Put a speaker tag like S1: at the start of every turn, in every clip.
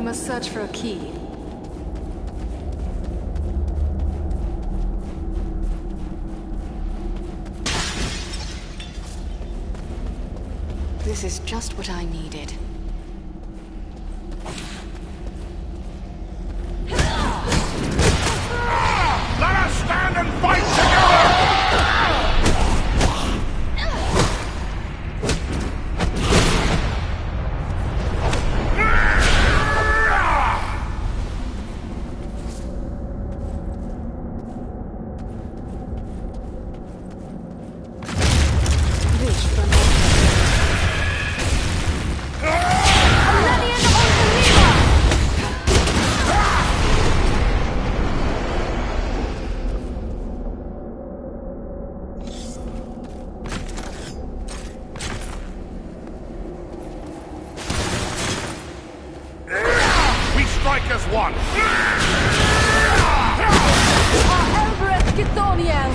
S1: We must search for a key. This is just what I needed.
S2: Let us stand and fight together! Strike as one!
S1: Elbreth Githoniel!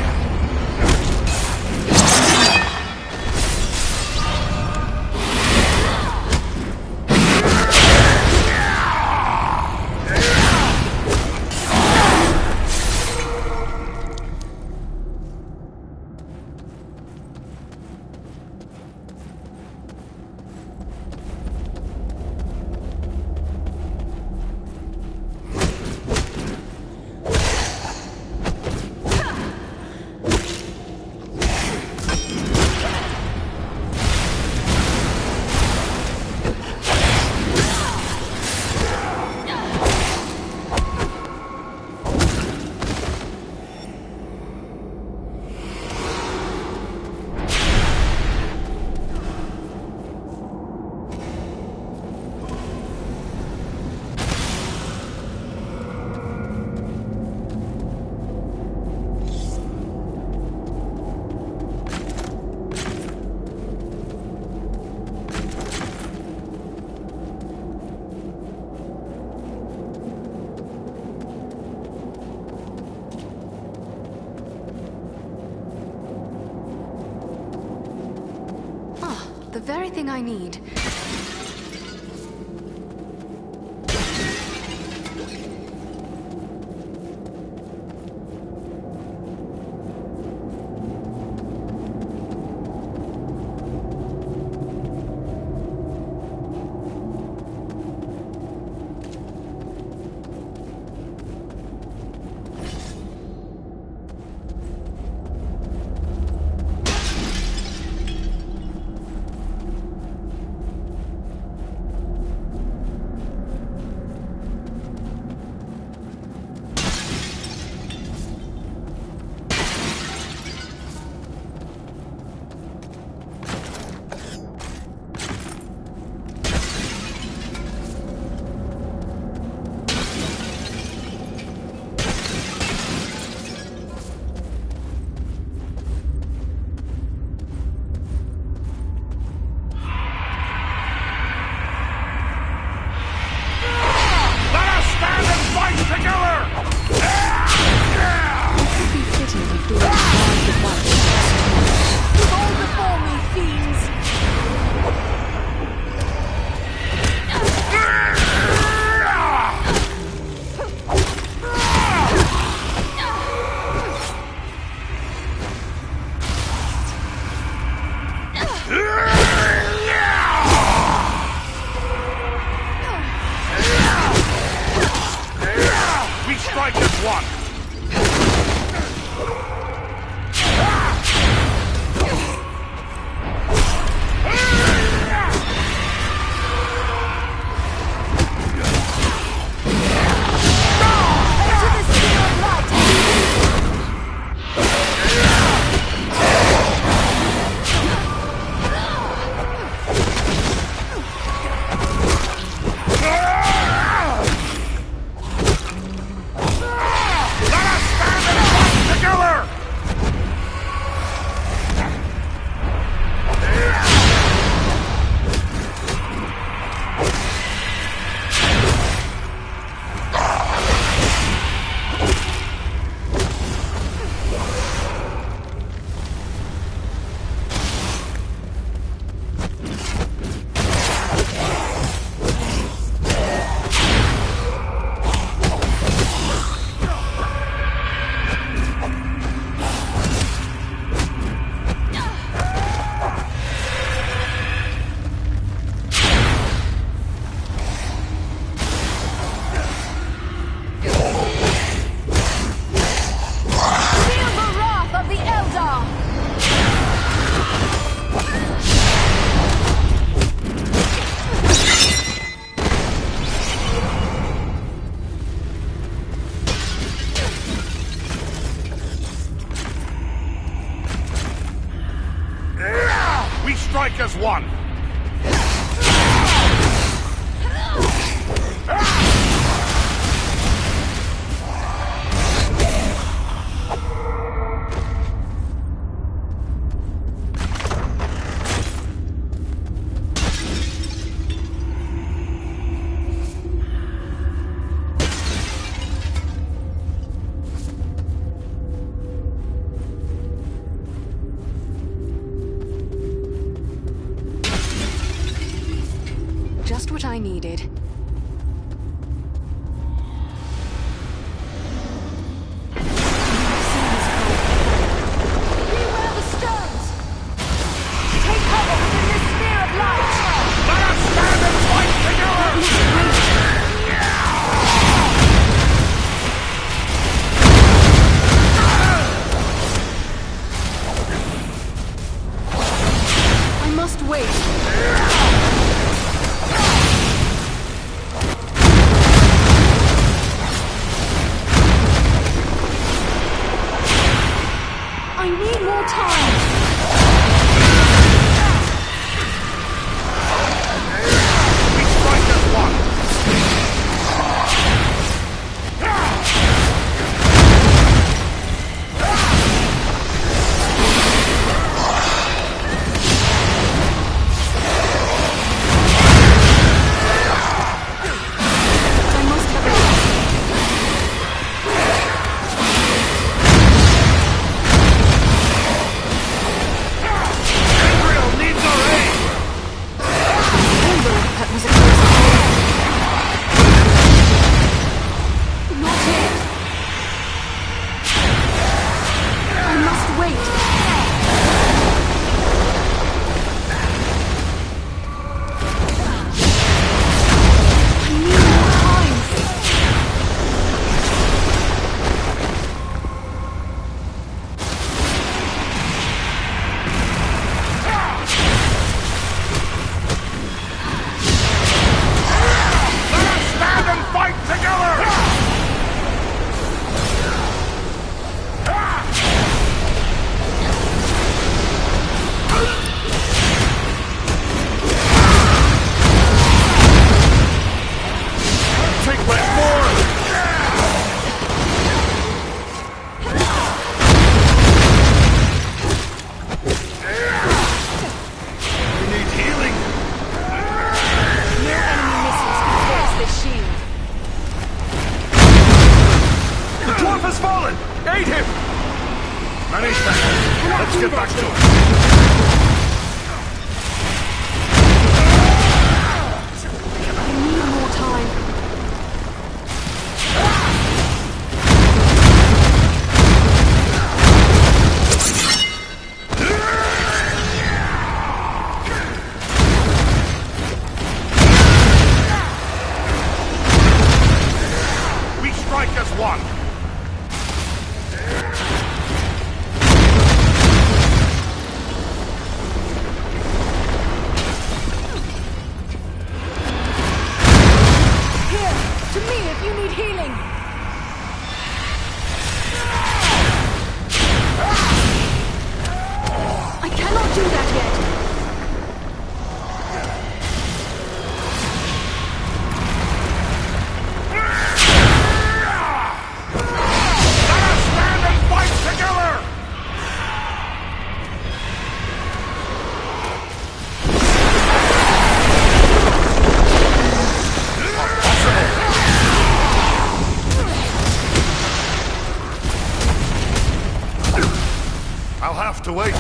S1: The very thing I need.
S2: Strike as one! as one!
S1: Just what I needed. Beware the stones! Take cover within this sphere of light!
S2: Let us stand and fight together!
S1: I must wait. I need more time!
S2: We strike as one!
S1: I must have it.
S2: Israel needs our aid!
S1: That was a close call. Not yet. I must wait. I need more time.
S2: Let us stand and fight together! Take my sword! We need healing!
S1: No enemy missiles can face this shield.
S2: The dwarf has fallen! Aid him! Many thanks. Let's get back to it.
S1: I need more time.
S2: We strike as one!
S1: Here, to me if you need healing. I cannot do that yet.
S2: Let us stand and fight together! I'll have to wait.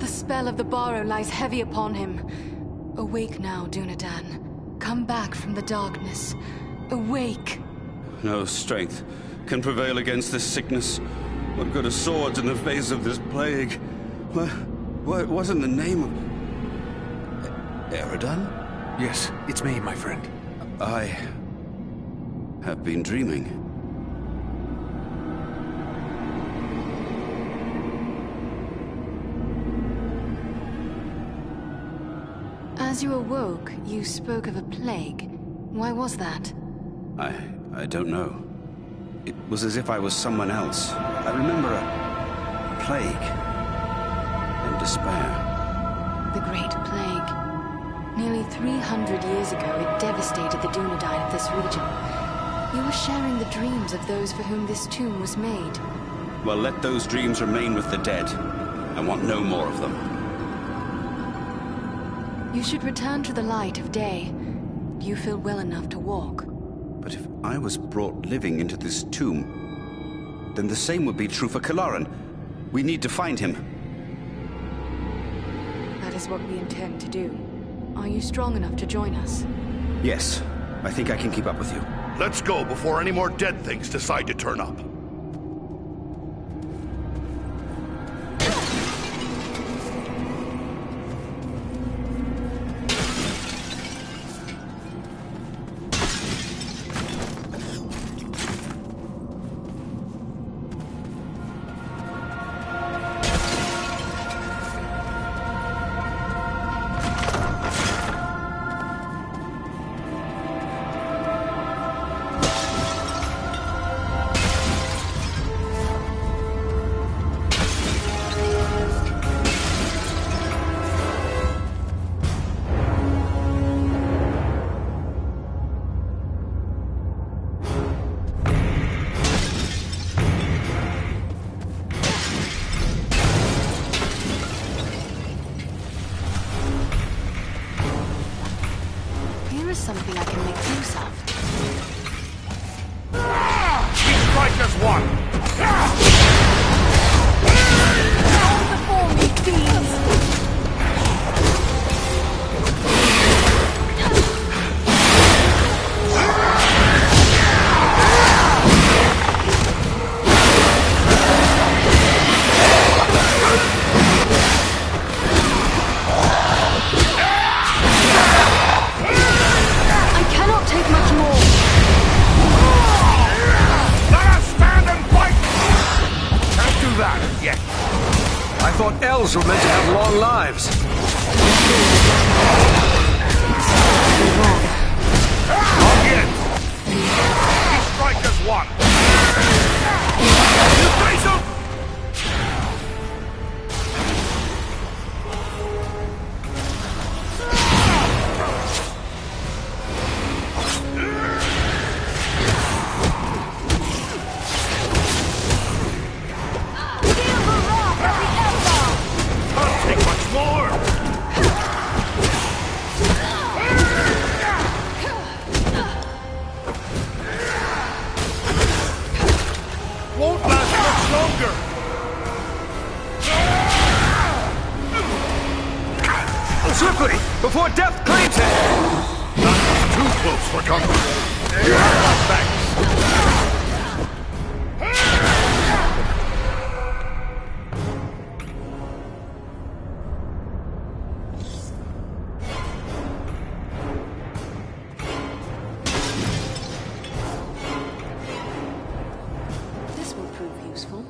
S1: The spell of the Barrow lies heavy upon him. Awake now, Dunedain. Come back from the darkness. Awake!
S3: No strength can prevail against this sickness. What good are swords in the face of this plague? What in the name of... Eridan?
S2: Yes, it's me, my friend.
S3: I have been dreaming.
S1: As you awoke, you spoke of a plague. Why was that?
S3: I don't know. It was as if I was someone else. I remember a plague and despair.
S1: The Great Plague. Nearly 300 years ago, it devastated the Dunedain of this region. You were sharing the dreams of those for whom this tomb was made.
S3: Well, let those dreams remain with the dead. I want no more of them.
S1: You should return to the light of day. You feel well enough to walk.
S3: But if I was brought living into this tomb, then the same would be true for Kalaran. We need to find him.
S1: That is what we intend to do. Are you strong enough to join us?
S3: Yes, I think I can keep up with you.
S4: Let's go before any more dead things decide to turn up.
S1: Something I can make use of.
S4: We strike as one!
S1: Hold before me, fiends!
S2: I thought elves were meant to have long lives.
S4: Again! We strike as one! Face him!
S2: Swiftly, before death claims it!
S4: Not too close for comfort. You have my thanks.
S1: This will prove useful.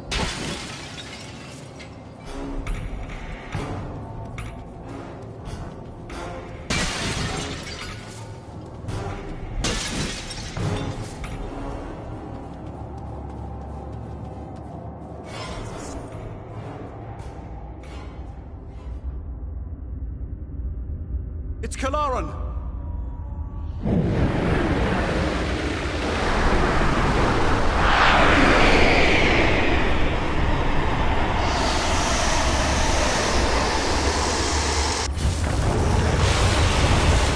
S3: It's Kalaran!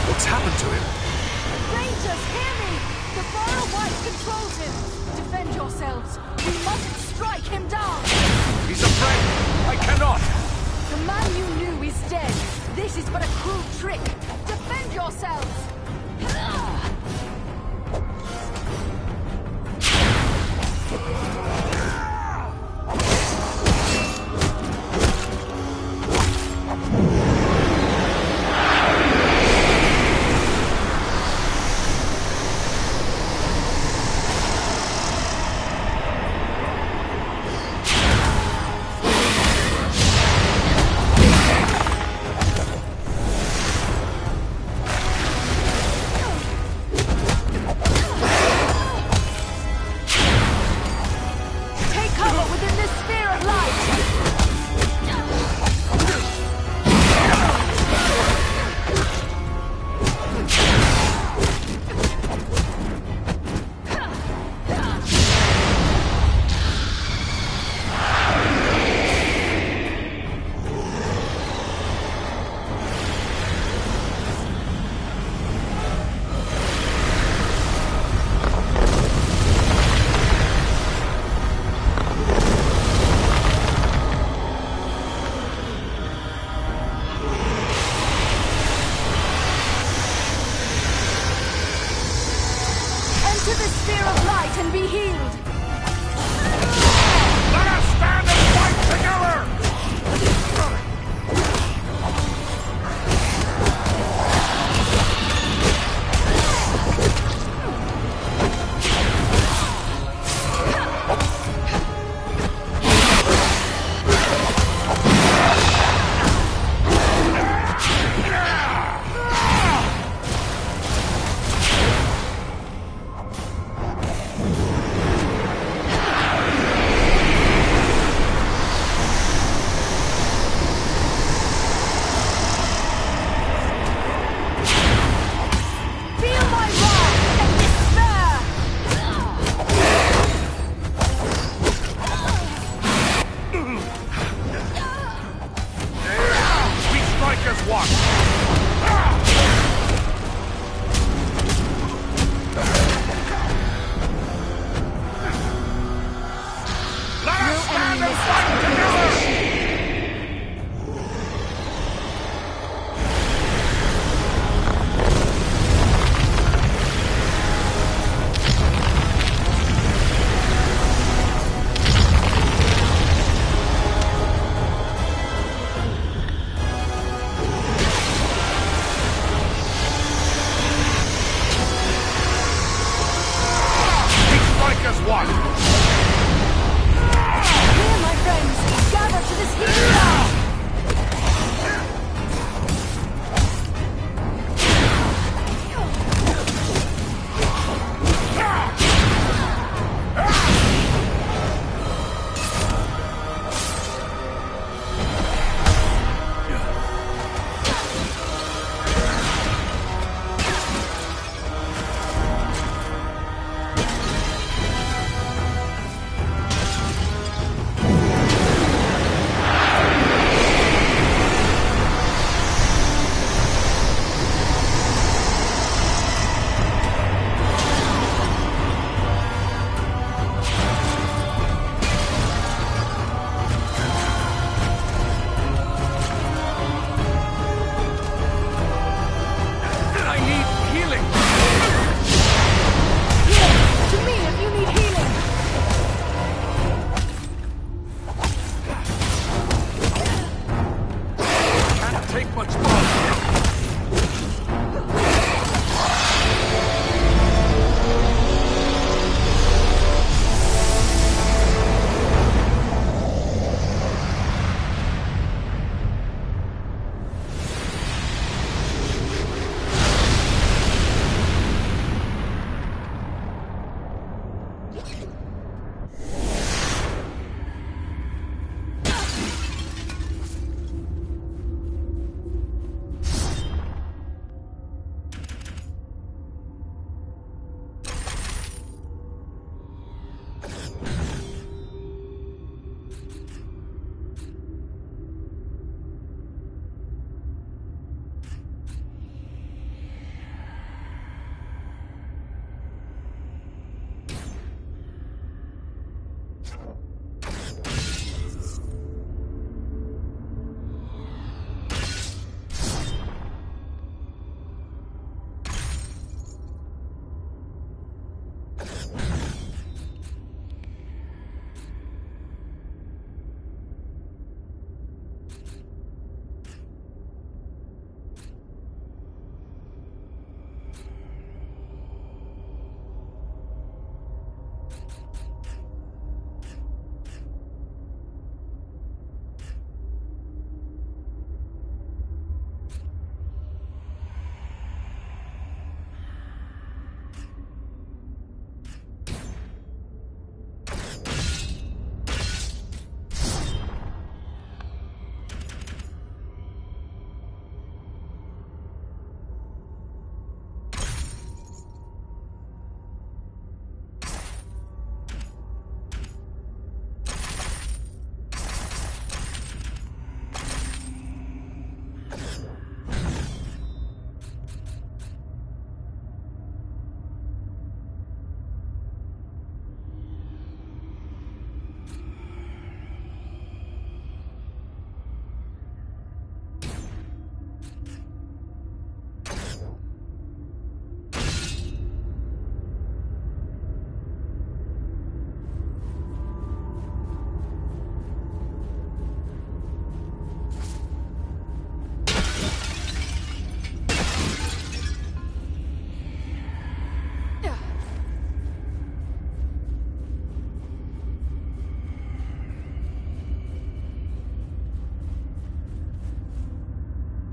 S2: What's happened to him?
S1: Rangers, hear me! The Barrow White controls him! Defend yourselves! We must strike him down!
S2: He's a friend! I cannot!
S1: The man you is but a cruel trick. Defend yourselves! And be healed!
S2: Let us stand and fight together!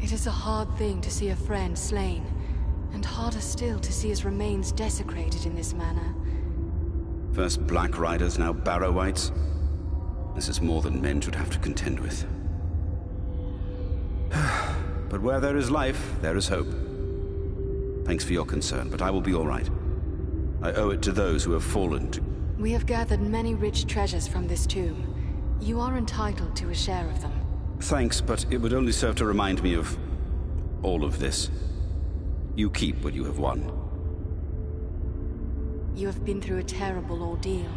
S1: It is a hard thing to see a friend slain, and harder still to see his remains desecrated in this manner.
S3: First Black Riders, now Barrow-wights. This is more than men should have to contend with. But where there is life, there is hope. Thanks for your concern, but I will be all right. I owe it to those who have fallen to...
S1: We have gathered many rich treasures from this tomb. You are entitled to a share of them.
S3: Thanks, but it would only serve to remind me of all of this. You keep what you have won.
S1: You have been through a terrible ordeal.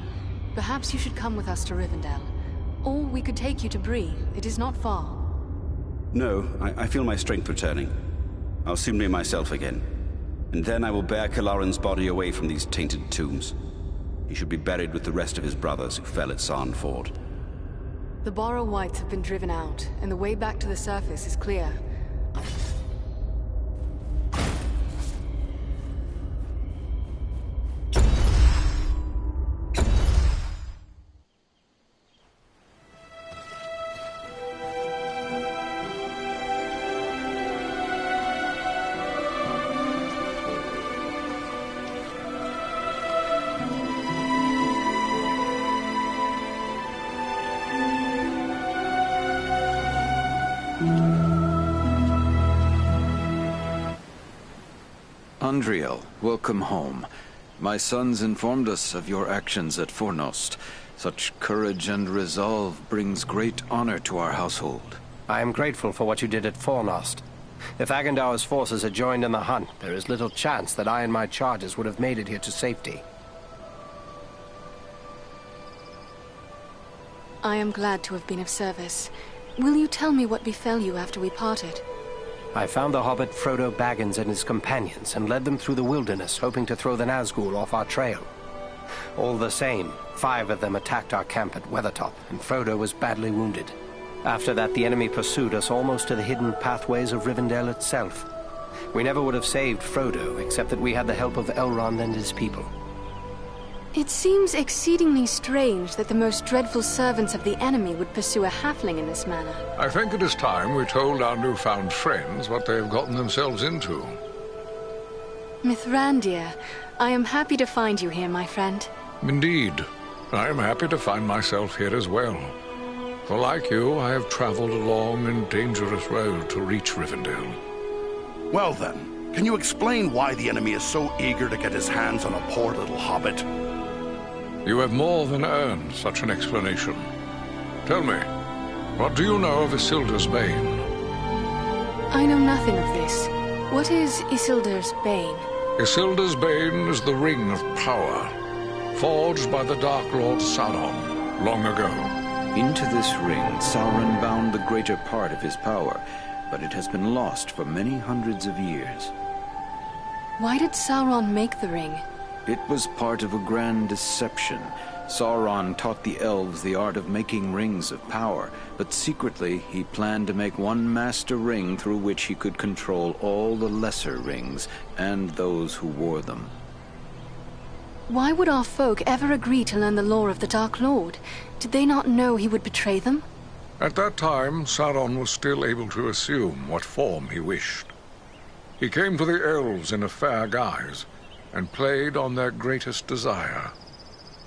S1: Perhaps you should come with us to Rivendell. Or we could take you to Bree. It is not far.
S3: No, I feel my strength returning. I'll soon be myself again. And then I will bear Kalaran's body away from these tainted tombs. He should be buried with the rest of his brothers who fell at Sarn Ford.
S1: The Barrow-wights have been driven out, and the way back to the surface is clear.
S5: Andriel, welcome home. My sons informed us of your actions at Fornost. Such courage and resolve brings great honor to our household.
S6: I am grateful for what you did at Fornost. If Agandaur's forces had joined in the hunt, there is little chance that I and my charges would have made it here to safety.
S1: I am glad to have been of service. Will you tell me what befell you after we parted?
S6: I found the hobbit Frodo Baggins and his companions and led them through the wilderness, hoping to throw the Nazgul off our trail. All the same, 5 of them attacked our camp at Weathertop, and Frodo was badly wounded. After that, the enemy pursued us almost to the hidden pathways of Rivendell itself. We never would have saved Frodo, except that we had the help of Elrond and his people.
S1: It seems exceedingly strange that the most dreadful servants of the enemy would pursue a halfling in this manner.
S2: I think it is time we told our newfound friends what they have gotten themselves into.
S1: Mithrandir, I am happy to find you here, my friend.
S2: Indeed. I am happy to find myself here as well. For like you, I have traveled a long and dangerous road to reach Rivendell.
S4: Well then, can you explain why the enemy is so eager to get his hands on a poor little hobbit?
S2: You have more than earned such an explanation. Tell me, what do you know of Isildur's Bane?
S1: I know nothing of this. What is Isildur's Bane?
S2: Isildur's Bane is the Ring of Power, forged by the Dark Lord Sauron long ago.
S5: Into this ring, Sauron bound the greater part of his power, but it has been lost for many hundreds of years.
S1: Why did Sauron make the ring?
S5: It was part of a grand deception. Sauron taught the elves the art of making rings of power, but secretly he planned to make one master ring through which he could control all the lesser rings and those who wore them.
S1: Why would our folk ever agree to learn the lore of the Dark Lord? Did they not know he would betray them?
S2: At that time, Sauron was still able to assume what form he wished. He came to the elves in a fair guise, and played on their greatest desire,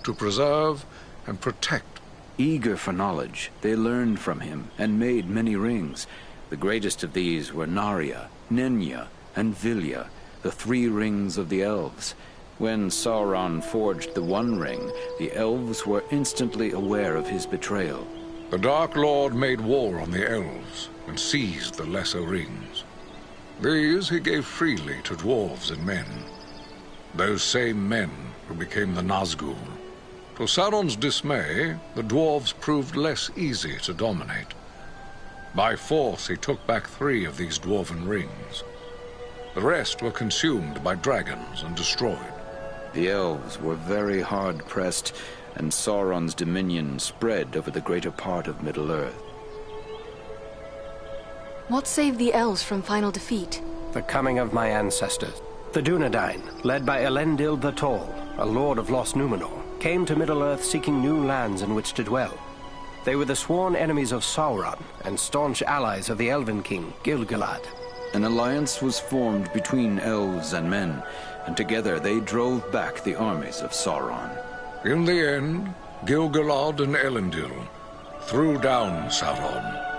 S2: to preserve and protect.
S5: Eager for knowledge, they learned from him and made many rings. The greatest of these were Narya, Nenya, and Vilya, the 3 rings of the elves. When Sauron forged the one ring, the elves were instantly aware of his betrayal.
S2: The Dark Lord made war on the elves and seized the lesser rings. These he gave freely to dwarves and men. Those same men who became the Nazgul. To Sauron's dismay, the dwarves proved less easy to dominate. By force he took back 3 of these dwarven rings. The rest were consumed by dragons and destroyed.
S5: The elves were very hard-pressed, and Sauron's dominion spread over the greater part of Middle-earth.
S1: What saved the elves from final defeat?
S6: The coming of my ancestors. The Dunedain, led by Elendil the Tall, a lord of lost Númenor, came to Middle-earth seeking new lands in which to dwell. They were the sworn enemies of Sauron and staunch allies of the Elven King, Gil-galad.
S5: An alliance was formed between elves and men, and together they drove back the armies of Sauron.
S2: In the end, Gil-galad and Elendil threw down Sauron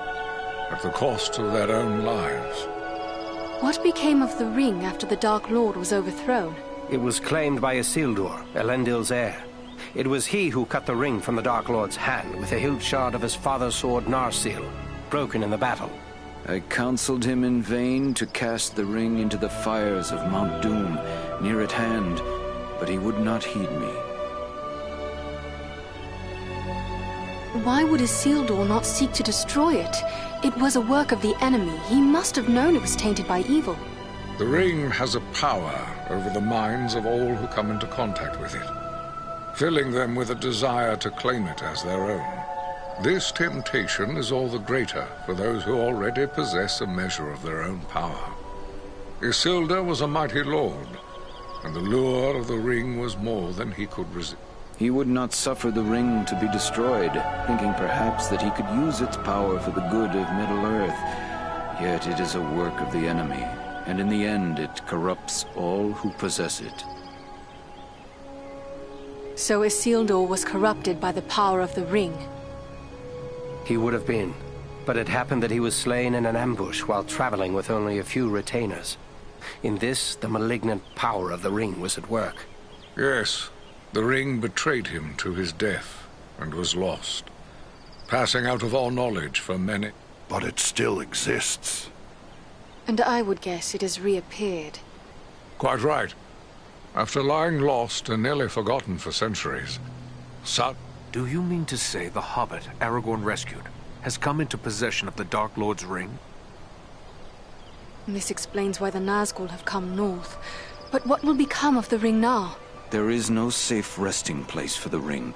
S2: at the cost of their own lives.
S1: What became of the ring after the Dark Lord was overthrown?
S6: It was claimed by Isildur, Elendil's heir. It was he who cut the ring from the Dark Lord's hand with a hilt shard of his father's sword Narsil, broken in the battle.
S5: I counseled him in vain to cast the ring into the fires of Mount Doom, near at hand, but he would not heed me.
S1: Why would Isildur not seek to destroy it? It was a work of the enemy. He must have known it was tainted by evil.
S2: The ring has a power over the minds of all who come into contact with it, filling them with a desire to claim it as their own. This temptation is all the greater for those who already possess a measure of their own power. Isildur was a mighty lord, and the lure of the ring was more than he could resist.
S5: He would not suffer the ring to be destroyed, thinking perhaps that he could use its power for the good of Middle-earth. Yet it is a work of the enemy, and in the end it corrupts all who possess it.
S1: So Isildur was corrupted by the power of the ring.
S6: He would have been, but it happened that he was slain in an ambush while traveling with only a few retainers. In this, the malignant power of the ring was at work.
S2: Yes, the ring betrayed him to his death and was lost, passing out of all knowledge for many.
S4: But it still exists.
S1: And I would guess it has reappeared.
S2: Quite right. After lying lost and nearly forgotten for centuries,
S7: Do you mean to say the hobbit Aragorn rescued has come into possession of the Dark Lord's ring?
S1: This explains why the Nazgul have come north. But what will become of the ring now?
S5: There is no safe resting place for the ring,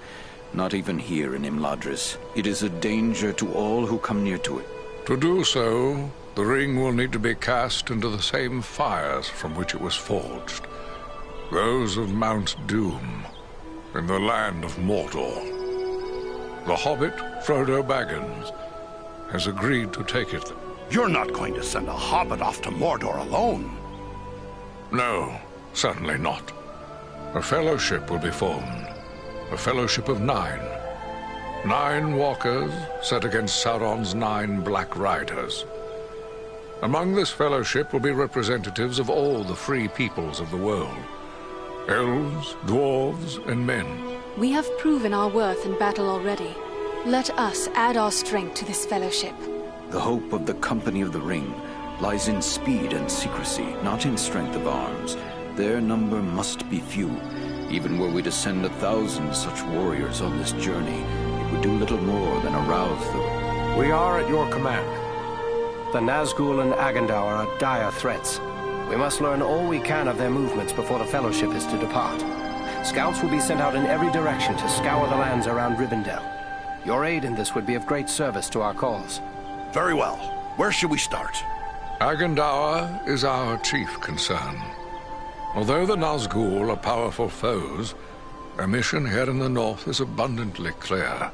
S5: not even here in Imladris. It is a danger to all who come near to it.
S2: To do so, the ring will need to be cast into the same fires from which it was forged. Those of Mount Doom, in the land of Mordor. The hobbit, Frodo Baggins, has agreed to take it.
S4: You're not going to send a hobbit off to Mordor alone.
S2: No, certainly not. A fellowship will be formed. A fellowship of 9. 9 walkers set against Sauron's 9 black riders. Among this fellowship will be representatives of all the free peoples of the world. Elves, dwarves, and men.
S1: We have proven our worth in battle already. Let us add our strength to this fellowship.
S5: The hope of the Company of the Ring lies in speed and secrecy, not in strength of arms. Their number must be few. Even were we to send 1,000 such warriors on this journey, it would do little more than arouse them.
S7: We are at your command.
S6: The Nazgul and Agandaur are dire threats. We must learn all we can of their movements before the Fellowship is to depart. Scouts will be sent out in every direction to scour the lands around Rivendell. Your aid in this would be of great service to our cause.
S4: Very well. Where should we start?
S2: Agandaur is our chief concern. Although the Nazgul are powerful foes, their mission here in the north is abundantly clear.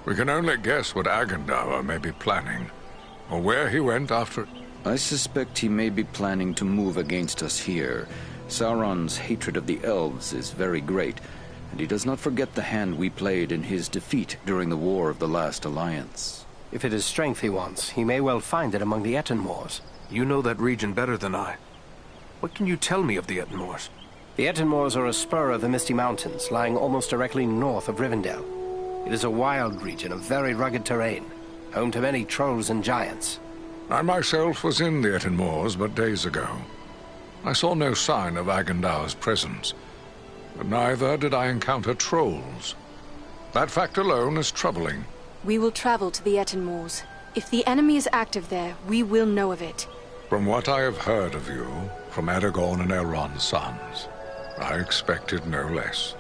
S2: We can only guess what Agandaur may be planning, or where he went after.
S5: I suspect he may be planning to move against us here. Sauron's hatred of the elves is very great, and he does not forget the hand we played in his defeat during the War of the Last Alliance.
S6: If it is strength he wants, he may well find it among the Etenmoors.
S7: You know that region better than I. What can you tell me of the Etenmoors?
S6: The Etenmoors are a spur of the Misty Mountains, lying almost directly north of Rivendell. It is a wild region of very rugged terrain, home to many trolls and giants.
S2: I myself was in the Etenmoors but days ago. I saw no sign of Agandaur's presence, but neither did I encounter trolls. That fact alone is troubling.
S1: We will travel to the Etenmoors. If the enemy is active there, we will know of it.
S2: From what I have heard of you, from Aragorn and Elrond's sons, I expected no less.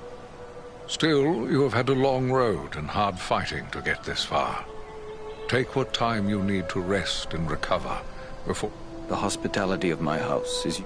S2: Still, you have had a long road and hard fighting to get this far. Take what time you need to rest and recover before...
S5: The hospitality of my house is...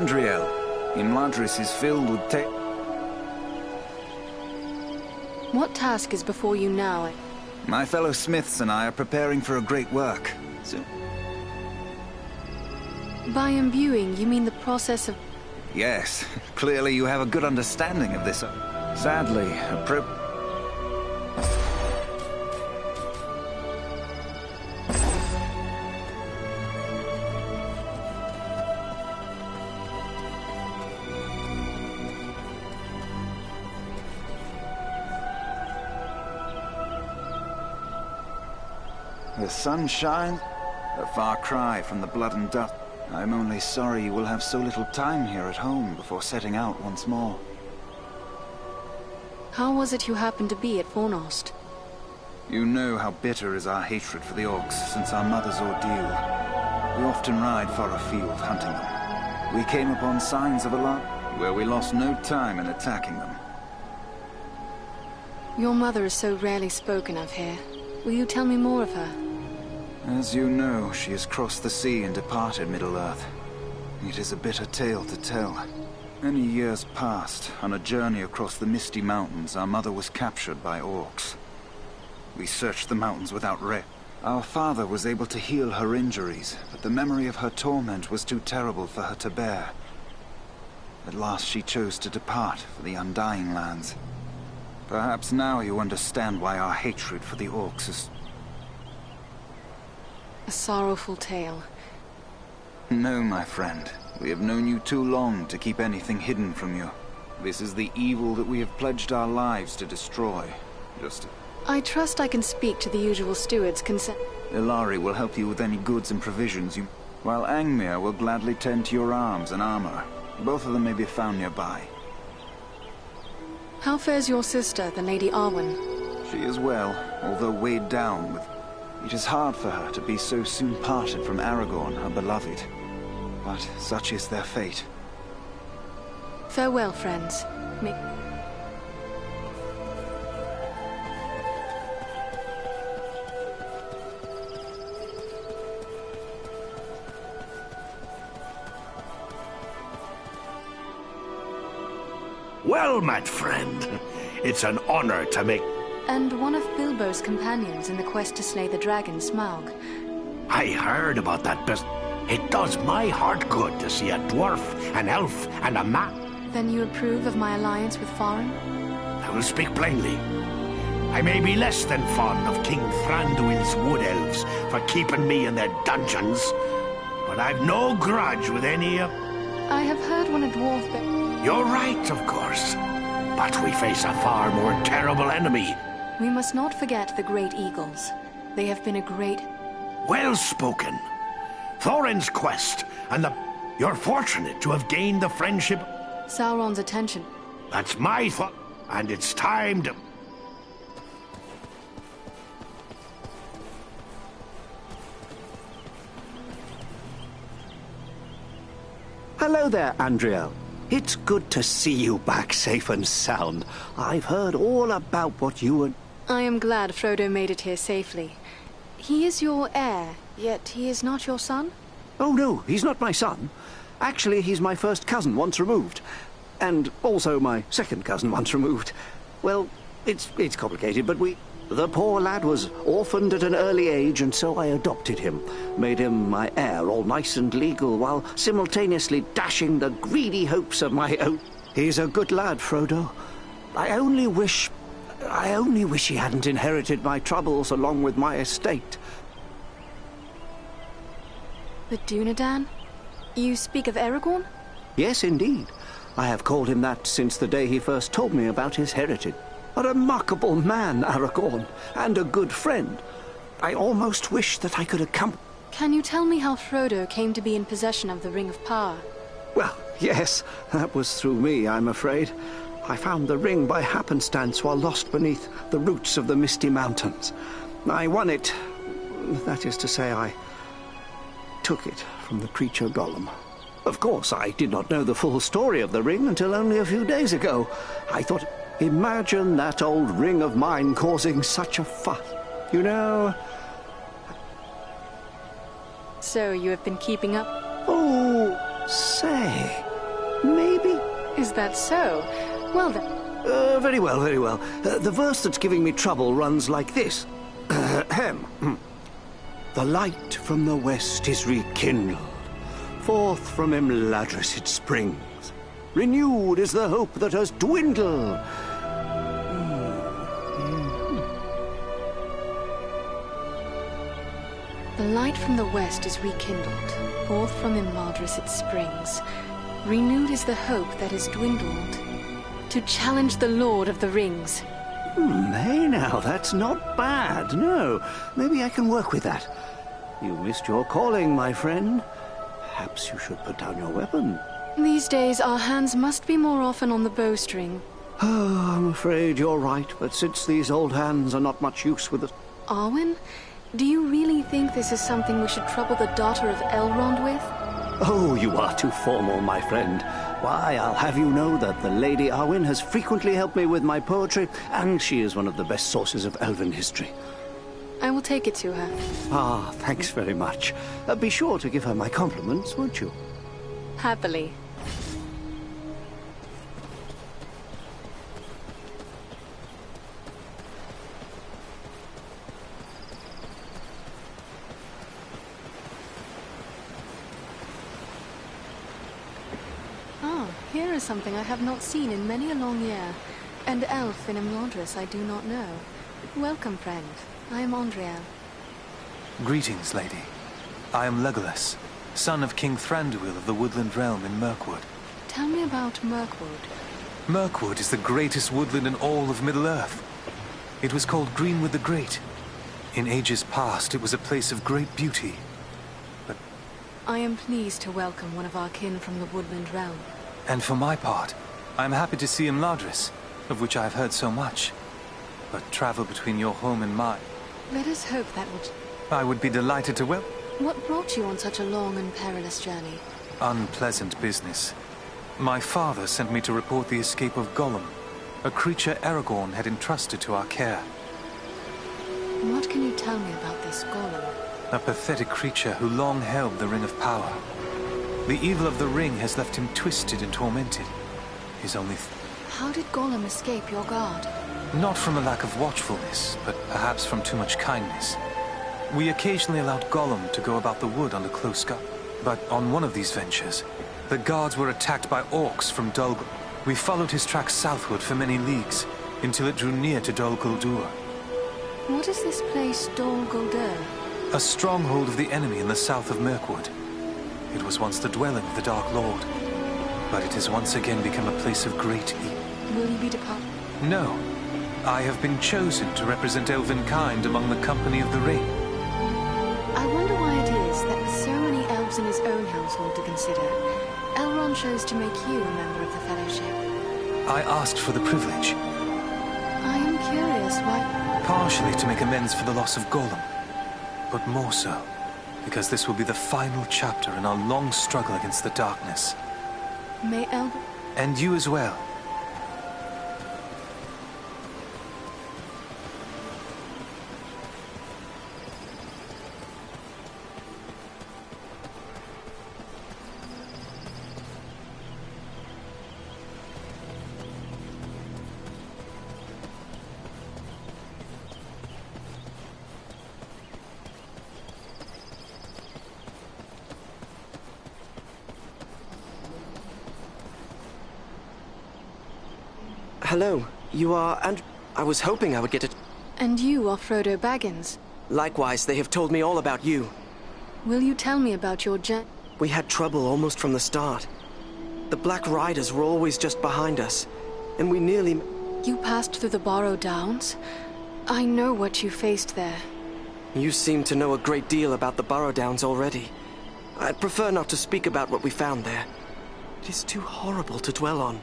S8: Andriel. Imladris is filled with
S1: What task is before you now?
S8: My fellow smiths and I are preparing for a great work. So,
S1: By imbuing, you mean the process of...
S8: yes, clearly you have a good understanding of this. Sadly, the sun shines, a far cry from the blood and dust. I'm only sorry you will have so little time here at home before setting out once more.
S1: How was it you happened to be at Fornost?
S8: You know how bitter is our hatred for the orcs since our mother's ordeal. We often ride far afield hunting them. We came upon signs of a lot where we lost no time in attacking them.
S1: Your mother is so rarely spoken of here. Will you tell me more of her?
S8: As you know, she has crossed the sea and departed Middle-earth. It is a bitter tale to tell. Many years passed. On a journey across the misty mountains, our mother was captured by orcs. We searched the mountains without rest. Our father was able to heal her injuries, but the memory of her torment was too terrible for her to bear. At last she chose to depart for the Undying Lands. Perhaps now you understand why our hatred for the orcs is...
S1: A sorrowful tale.
S8: No, my friend. We have known you too long to keep anything hidden from you. This is the evil that we have pledged our lives to destroy.
S1: I trust I can speak to the usual stewards concerned.
S8: Ilari will help you with any goods and provisions you... while Angmir will gladly tend to your arms and armor. Both of them may be found nearby.
S1: How fares your sister, the Lady Arwen?
S8: She is well, although weighed down with... It is hard for her to be so soon parted from Aragorn, her beloved. But such is their fate.
S1: Farewell, friends.
S4: Well met, friend. It's an honor to make...
S1: And one of Bilbo's companions in the quest to slay the dragon, Smaug.
S4: I heard about that business. It does my heart good to see a dwarf, an elf, and a man.
S1: Then you approve of my alliance with Farin?
S4: I will speak plainly. I may be less than fond of King Thranduil's wood elves for keeping me in their dungeons, but I've no grudge with any of...
S1: I have heard when a dwarf...
S4: You're right, of course. But we face a far more terrible enemy.
S1: We must not forget the Great Eagles. They have been a great...
S4: Well spoken. Thorin's quest, and the... You're fortunate to have gained the friendship...
S1: Sauron's attention.
S4: That's my thought, and it's time to...
S9: Hello there, Andriel. It's good to see you back safe and sound. I've heard all about what you and...
S1: I am glad Frodo made it here safely. He is your heir, yet he is not your son?
S9: Oh no, he's not my son. Actually, he's my first cousin once removed. And also my second cousin once removed. Well, it's complicated, but the poor lad was orphaned at an early age, and so I adopted him. Made him my heir, all nice and legal, while simultaneously dashing the greedy hopes of my own... He's a good lad, Frodo. I only wish he hadn't inherited my troubles along with my estate.
S1: The Dunedain? You speak of Aragorn?
S9: Yes, indeed. I have called him that since the day he first told me about his heritage. A remarkable man, Aragorn, and a good friend. I almost wish that I could accompany...
S1: Can you tell me how Frodo came to be in possession of the Ring of Power?
S9: Well, yes, that was through me, I'm afraid. I found the ring by happenstance while lost beneath the roots of the Misty Mountains. I won it. That is to say, I took it from the creature Gollum. Of course, I did not know the full story of the ring until only a few days ago. I thought... Imagine that old ring of mine causing such a fuss. You know...
S1: So you have been keeping up?
S9: Oh, say... maybe?
S1: Is that so? Well then...
S9: Very well, very well. The verse that's giving me trouble runs like this. Ahem. The light from the west is rekindled. Forth from Imladris it springs. Renewed is the hope that has dwindled.
S1: The light from the west is rekindled. Forth from Imladris it springs. Renewed is the hope that has dwindled. To challenge the Lord of the Rings.
S9: Hey now, that's not bad. No, maybe I can work with that. You missed your calling, my friend. Perhaps you should put down your weapon.
S1: These days, our hands must be more often on the bowstring.
S9: Oh, I'm afraid you're right, but since these old hands are not much use with us...
S1: Arwen? Do you really think this is something we should trouble the daughter of Elrond with?
S9: Oh, you are too formal, my friend. Why, I'll have you know that the Lady Arwen has frequently helped me with my poetry, and she is one of the best sources of elven history.
S1: I will take it to her.
S9: Ah, thanks very much. Be sure to give her my compliments, won't you?
S1: Happily. Here is something I have not seen in many a long year. And elf in Imladris I do not know. Welcome, friend. I am Andriel.
S10: Greetings, lady. I am Legolas, son of King Thranduil of the Woodland Realm in Mirkwood.
S1: Tell me about Mirkwood.
S10: Mirkwood is the greatest woodland in all of Middle-earth. It was called Greenwood the Great. In ages past, it was a place of great beauty. But...
S1: I am pleased to welcome one of our kin from the Woodland Realm.
S10: And for my part, I am happy to see Imladris, of which I have heard so much. But travel between your home and mine...
S1: Let us hope that will...
S10: I would be delighted to well...
S1: What brought you on such a long and perilous journey?
S10: Unpleasant business. My father sent me to report the escape of Gollum, a creature Aragorn had entrusted to our care.
S1: What can you tell me about this Gollum?
S10: A pathetic creature who long held the Ring of Power. The evil of the ring has left him twisted and tormented. His only...
S1: How did Gollum escape your guard?
S10: Not from a lack of watchfulness, but perhaps from too much kindness. We occasionally allowed Gollum to go about the wood under close guard. But on one of these ventures, the guards were attacked by orcs from Dol... We followed his tracks southward for many leagues, until it drew near to Dol Guldur.
S1: What is this place, Dol Guldur?
S10: A stronghold of the enemy in the south of Mirkwood. It was once the dwelling of the Dark Lord, but it has once again become a place of great evil.
S1: Will you be departed?
S10: No. I have been chosen to represent elvenkind among the company of the Ring.
S1: I wonder why it is that with so many elves in his own household to consider, Elrond chose to make you a member of the Fellowship.
S10: I asked for the privilege.
S1: I am curious why...
S10: Partially to make amends for the loss of Gollum, but more so because this will be the final chapter in our long struggle against the darkness.
S1: May
S10: And you as well.
S11: Hello, you are... and I was hoping I would get it.
S1: And you are Frodo Baggins.
S11: Likewise, they have told me all about you.
S1: Will you tell me about your journey?
S11: We had trouble almost from the start. The Black Riders were always just behind us, and we nearly...
S1: You passed through the Barrow Downs? I know what you faced there.
S11: You seem to know a great deal about the Barrow Downs already. I'd prefer not to speak about what we found there. It is too horrible to dwell on.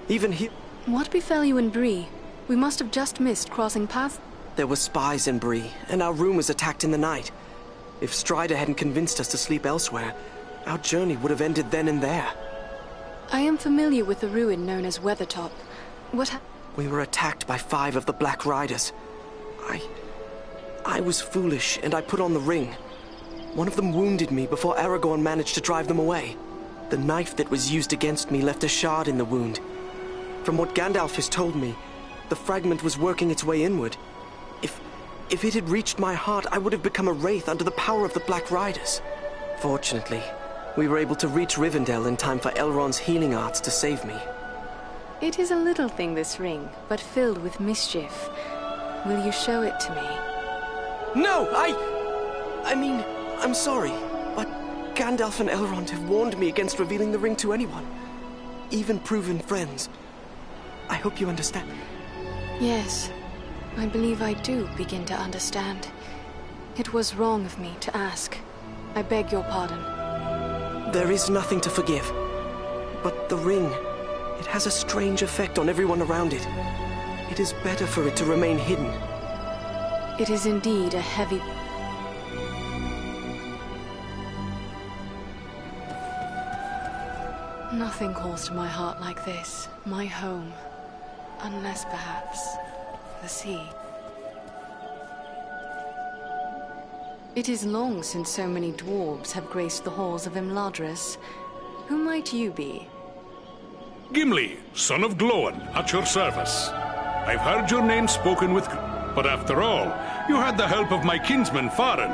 S11: Even here...
S1: What befell you in Bree? We must have just missed crossing paths.
S11: There were spies in Bree, and our room was attacked in the night. If Strider hadn't convinced us to sleep elsewhere, our journey would have ended then and there.
S1: I am familiar with the ruin known as Weathertop.
S11: We were attacked by 5 of the Black Riders. I was foolish, and I put on the ring. One of them wounded me before Aragorn managed to drive them away. The knife that was used against me left a shard in the wound. From what Gandalf has told me, the fragment was working its way inward. If it had reached my heart, I would have become a wraith under the power of the Black Riders. Fortunately, we were able to reach Rivendell in time for Elrond's healing arts to save me.
S1: It is a little thing, this ring, but filled with mischief. Will you show it to me?
S11: No, I mean, I'm sorry, but Gandalf and Elrond have warned me against revealing the ring to anyone, even proven friends. I hope you understand.
S1: Yes, I believe I do begin to understand. It was wrong of me to ask. I beg your pardon.
S11: There is nothing to forgive. But the ring, it has a strange effect on everyone around it. It is better for it to remain hidden.
S1: It is indeed a heavy... Nothing calls to my heart like this, my home. Unless perhaps the sea. It is long since so many dwarves have graced the halls of Imladris. Who might you be?
S12: Gimli, son of Glóin, at your service. I've heard your name spoken with... But after all, you had the help of my kinsman, Farin.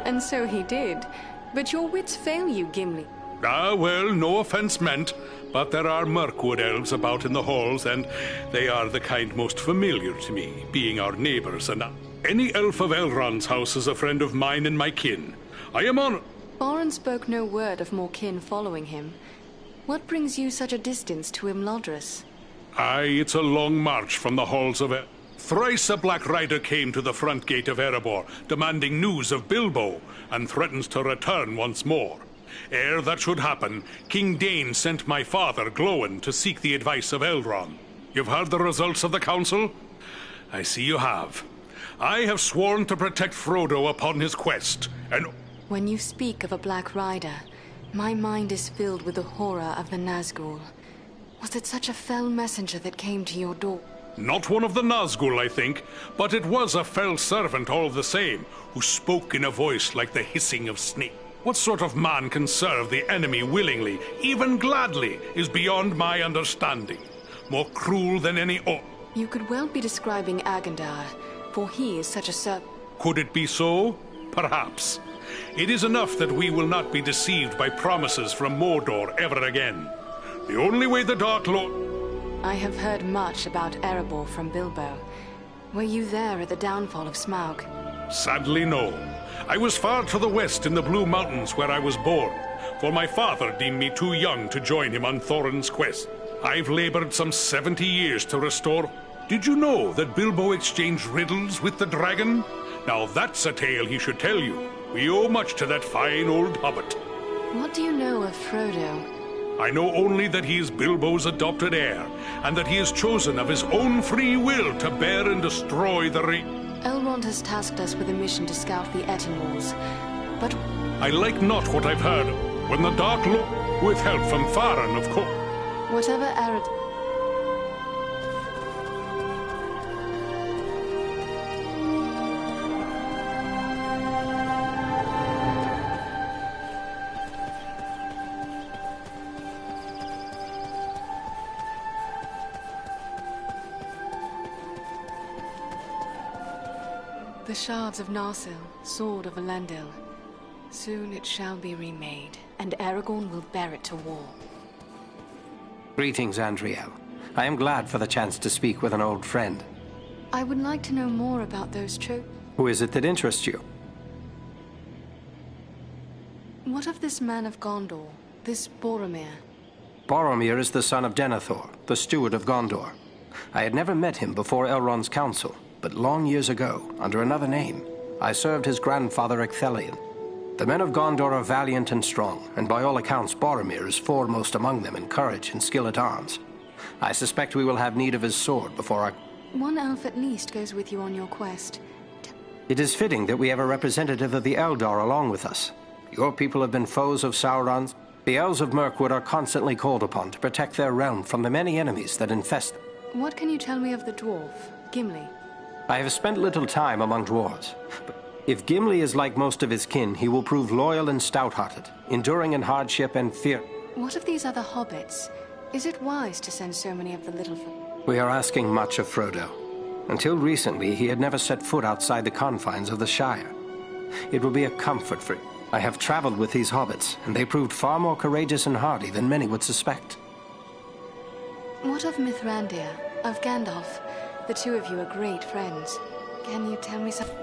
S1: And so he did. But your wits fail you, Gimli.
S12: Ah, well, no offense meant. But there are Mirkwood elves about in the halls, and they are the kind most familiar to me, being our neighbors, and any elf of Elrond's house is a friend of mine and my kin. I am on...
S1: Farin spoke no word of more kin following him. What brings you such a distance to Imladris?
S12: Aye, it's a long march from the halls of... Thrice a Black Rider came to the front gate of Erebor, demanding news of Bilbo, and threatens to return once more. Ere that should happen, King Dain sent my father, Glóin, to seek the advice of Elrond. You've heard the results of the council? I see you have. I have sworn to protect Frodo upon his quest, and...
S1: When you speak of a Black Rider, my mind is filled with the horror of the Nazgul. Was it such a fell messenger that came to your door?
S12: Not one of the Nazgul, I think, but it was a fell servant all the same, who spoke in a voice like the hissing of snakes. What sort of man can serve the enemy willingly, even gladly, is beyond my understanding. More cruel than any
S1: You could well be describing Agandar, for he is such a
S12: Could it be so? Perhaps. It is enough that we will not be deceived by promises from Mordor ever again. The only way the Dark Lord...
S1: I have heard much about Erebor from Bilbo. Were you there at the downfall of Smaug?
S12: Sadly, no. I was far to the west in the Blue Mountains where I was born, for my father deemed me too young to join him on Thorin's quest. I've labored some 70 years to restore... Did you know that Bilbo exchanged riddles with the dragon? Now that's a tale he should tell you. We owe much to that fine old hobbit.
S1: What do you know of Frodo?
S12: I know only that he is Bilbo's adopted heir, and that he is chosen of his own free will to bear and destroy the ring.
S1: Elrond has tasked us with a mission to scout the Etenwalls, but...
S12: I like not what I've heard. When the Dark Lord... With help from Farin, of course.
S1: Whatever Arad... The shards of Narsil, sword of Elendil. Soon it shall be remade, and Aragorn will bear it to war.
S6: Greetings, Andriel. I am glad for the chance to speak with an old friend.
S1: I would like to know more about those
S6: Who is it that interests you?
S1: What of this man of Gondor, this Boromir?
S6: Boromir is the son of Denethor, the steward of Gondor. I had never met him before Elrond's council, but long years ago, under another name, I served his grandfather Ecthelion. The men of Gondor are valiant and strong, and by all accounts Boromir is foremost among them in courage and skill at arms. I suspect we will have need of his sword before
S1: One elf at least goes with you on your quest.
S6: It is fitting that we have a representative of the Eldar along with us. Your people have been foes of Sauron's. The elves of Mirkwood are constantly called upon to protect their realm from the many enemies that infest them.
S1: What can you tell me of the dwarf, Gimli?
S6: I have spent little time among dwarves, If Gimli is like most of his kin, he will prove loyal and stout-hearted, enduring in hardship and fear.
S1: What of these other hobbits? Is it wise to send so many of the little...
S6: We are asking much of Frodo. Until recently, he had never set foot outside the confines of the Shire. It will be a comfort for him. I have traveled with these hobbits, and they proved far more courageous and hardy than many would suspect.
S1: What of Mithrandir, of Gandalf? The two of you are great friends. Can you tell me something?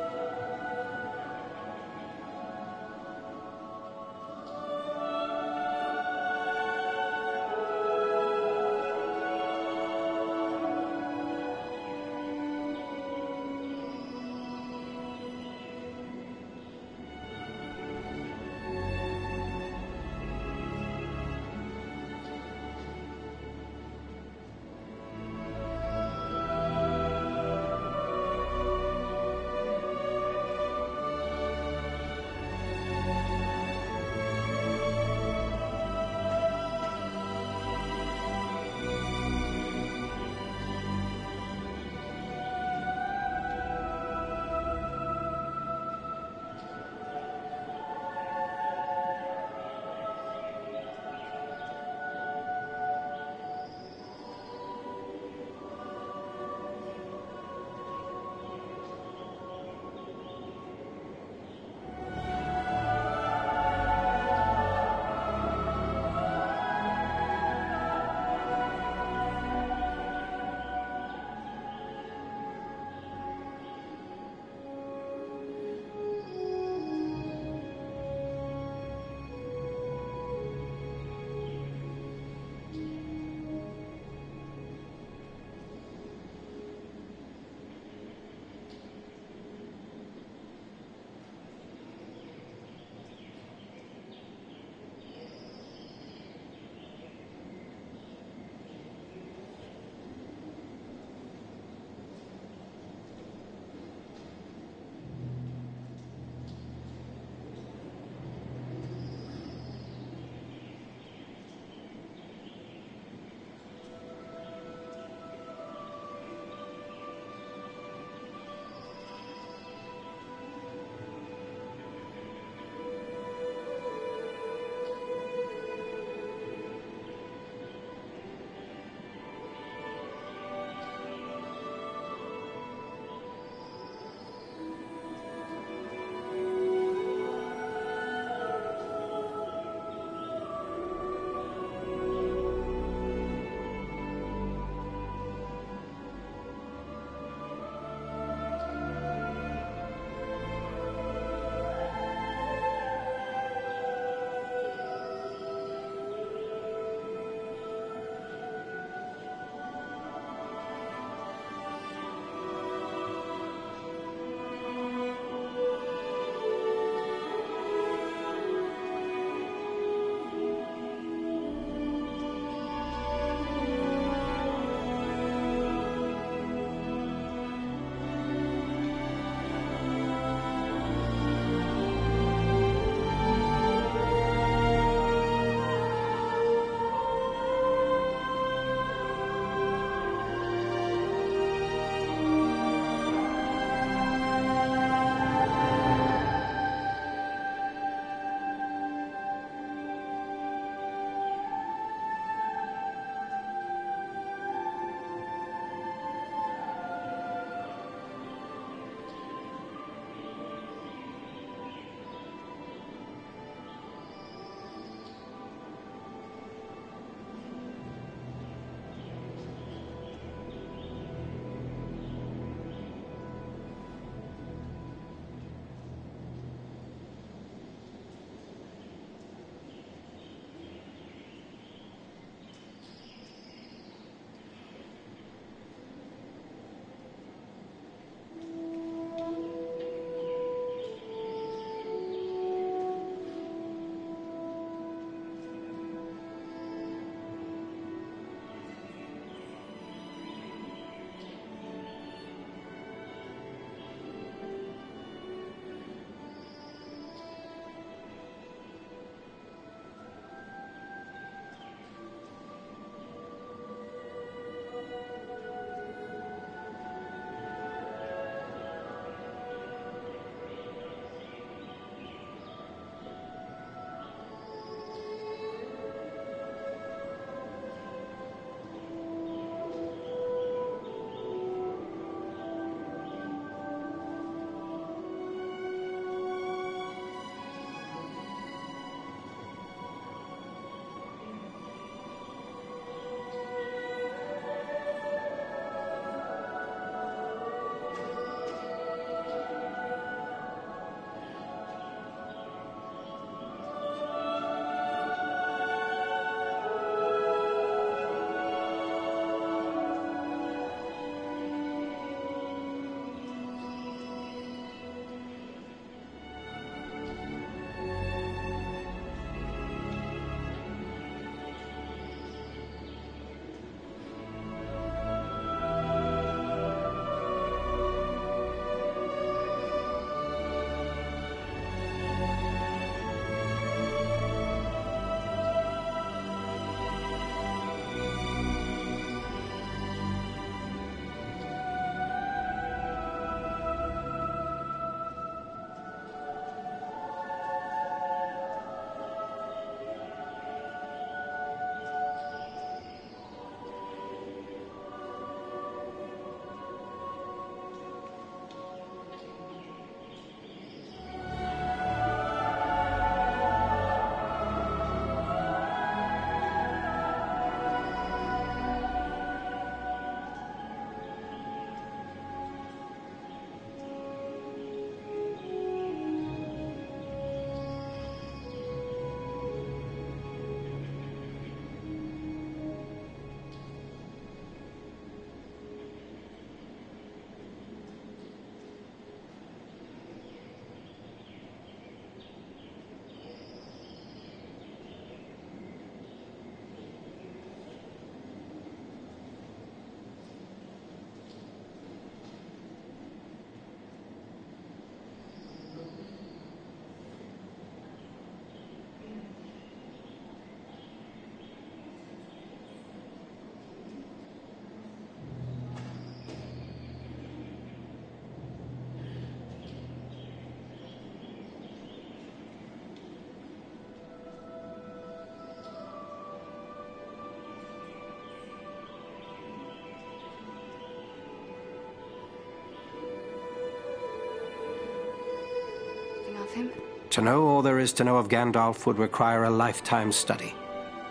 S6: To know all there is to know of Gandalf would require a lifetime study.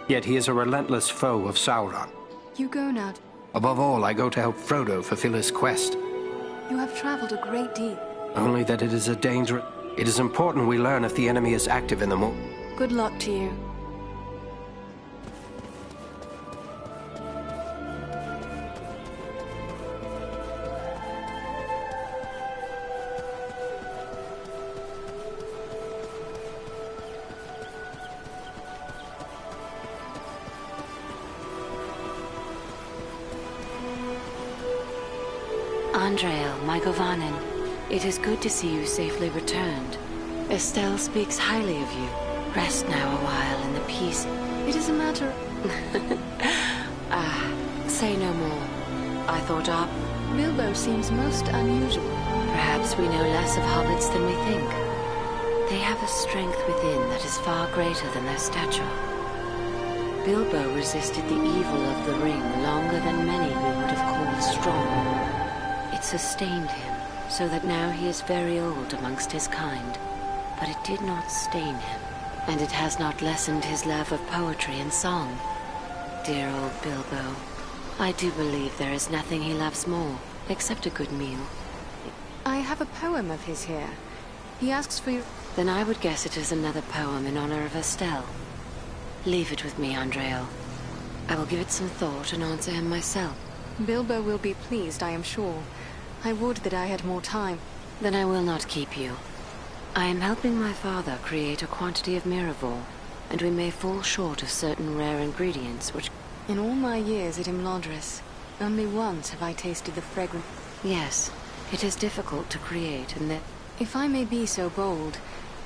S6: Yet he is a relentless foe of Sauron.
S1: You go now.
S6: Above all, I go to help Frodo fulfill his quest.
S1: You have traveled a great deal.
S6: Only that it is a danger. It is important we learn if the enemy is active in the moor.
S1: Good luck to you. Andreil, my Govanen, it is good to see you safely returned. Estelle speaks highly of you. Rest now a while in the peace. It is a matter... say no more. I thought Bilbo seems most unusual. Perhaps we know less of hobbits than we think. They have a strength within that is far greater than their stature. Bilbo resisted the evil of the ring longer than many we would have called strong. It sustained him, so that now he is very old amongst his kind. But it did not stain him, and it has not lessened his love of poetry and song. Dear old Bilbo. I do believe there is nothing he loves more, except a good meal. I have a poem of his here. He asks for you... Then I would guess it is another poem in honor of Estelle. Leave it with me, Andreil. I will give it some thought and answer him myself. Bilbo will be pleased, I am sure. I would that I had more time. Then I will not keep you. I am helping my father create a quantity of Miraval, and we may fall short of certain rare ingredients which... In all my years at Imladris, only once have I tasted the fragrance. Yes, it is difficult to create, and that... If I may be so bold,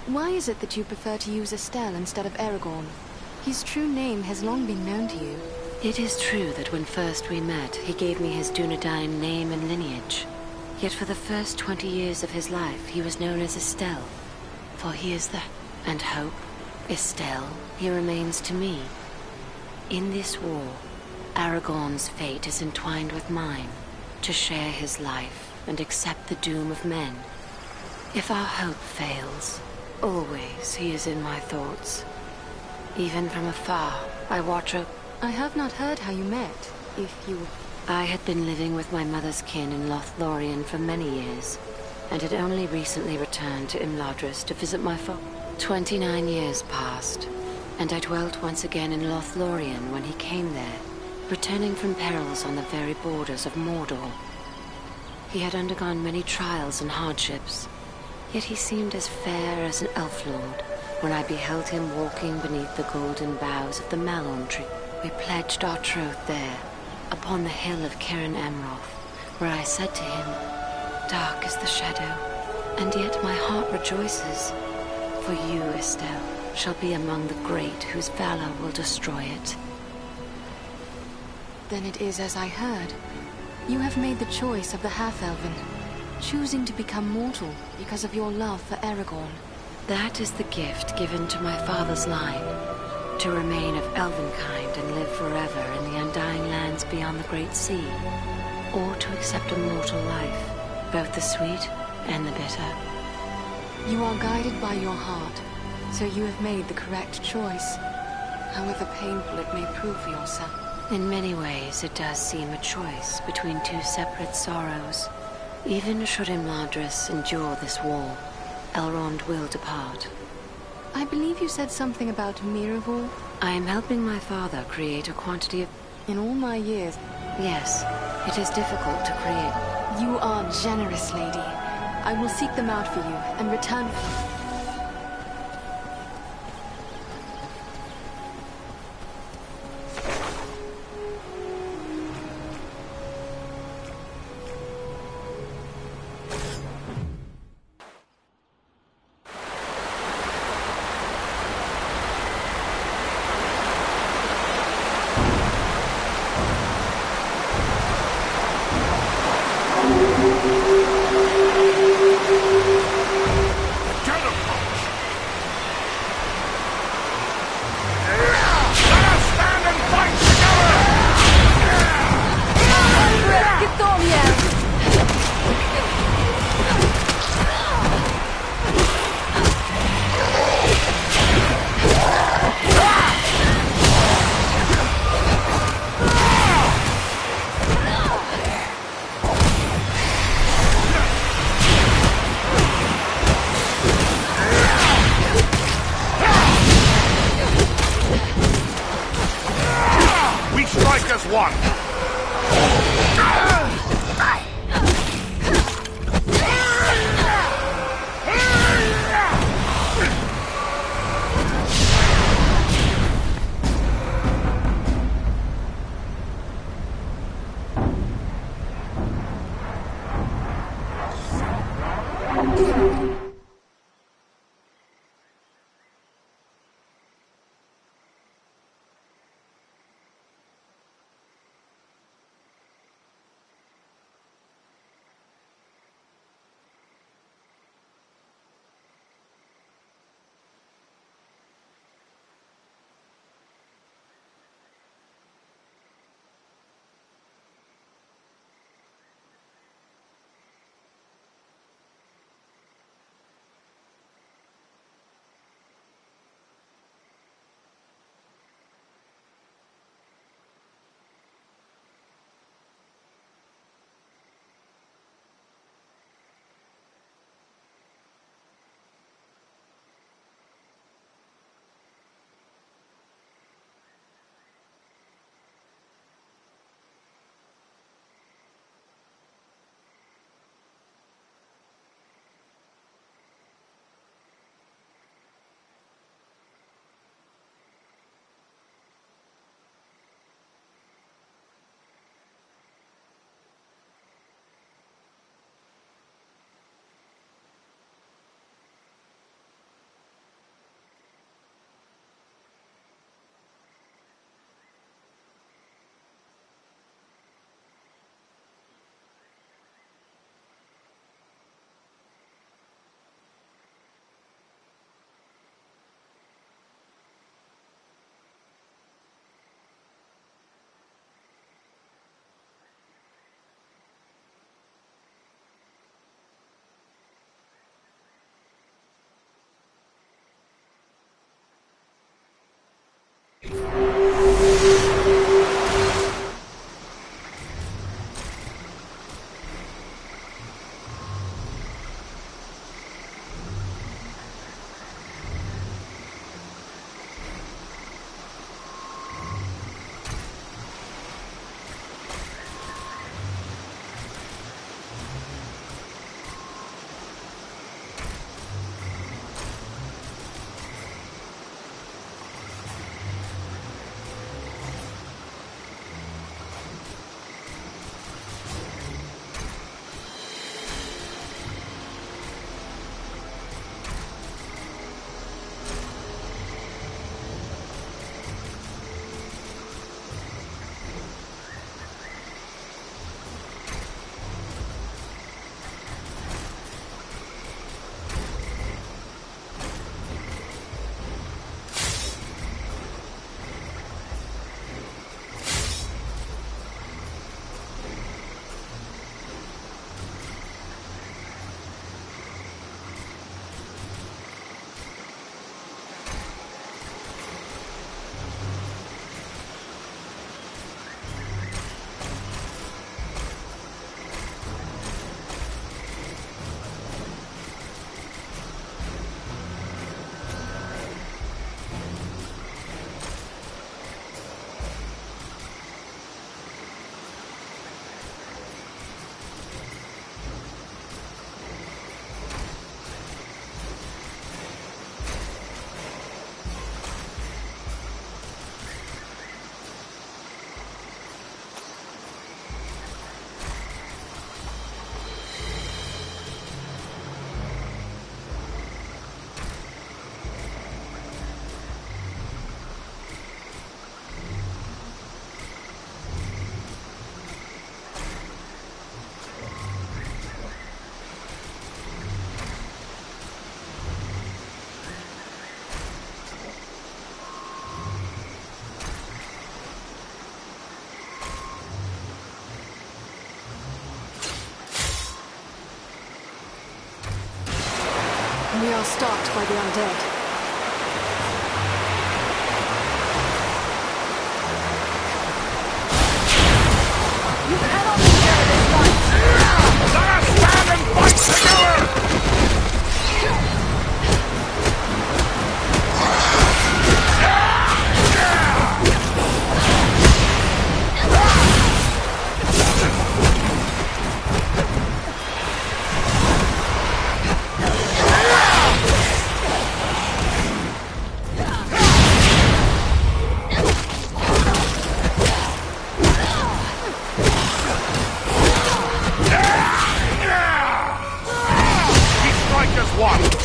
S1: why is it that you prefer to use Estelle instead of Aragorn? His true name has long been known to you. It is true that when first we met, he gave me his Dunedain name and lineage. Yet for the first 20 years of his life, he was known as Estelle. For he is the... And hope, Estelle, he remains to me. In this war, Aragorn's fate is entwined with mine, to share his life and accept the doom of men. If our hope fails, always he is in my thoughts. Even from afar, I watch over... I have not heard how you met, if you... I had been living with my mother's kin in Lothlorien for many years, and had only recently returned to Imladris to visit my 29 years passed, and I dwelt once again in Lothlorien when he came there, returning from perils on the very borders of Mordor. He had undergone many trials and hardships, yet he seemed as fair as an elf lord when I beheld him walking beneath the golden boughs of the Malorn tree. We pledged our troth there, upon the hill of Ciaran Amroth, where I said to him, "Dark is the shadow, and yet my heart rejoices, for you, Estelle, shall be among the great whose valor will destroy it." Then it is as I heard. You have made the choice of the half-elven, choosing to become mortal because of your love for Aragorn. That is the gift given to my father's line, to remain of elvenkind and live forever in the undying lands beyond the Great Sea, or to accept a mortal life, both the sweet and the bitter. You are guided by your heart, so you have made the correct choice, however painful it may prove for yourself. In many ways, it does seem a choice between two separate sorrows. Even should Imladris endure this war, Elrond will depart. I believe you said something about Miraval? I am helping my father create a quantity of... In all my years... Yes, it is difficult to create. You are generous, lady. I will seek them out for you and return...
S4: Gentlemen!
S1: We are stalked by the undead.
S13: You cannot share this fight! Let us stand and fight together!
S4: one!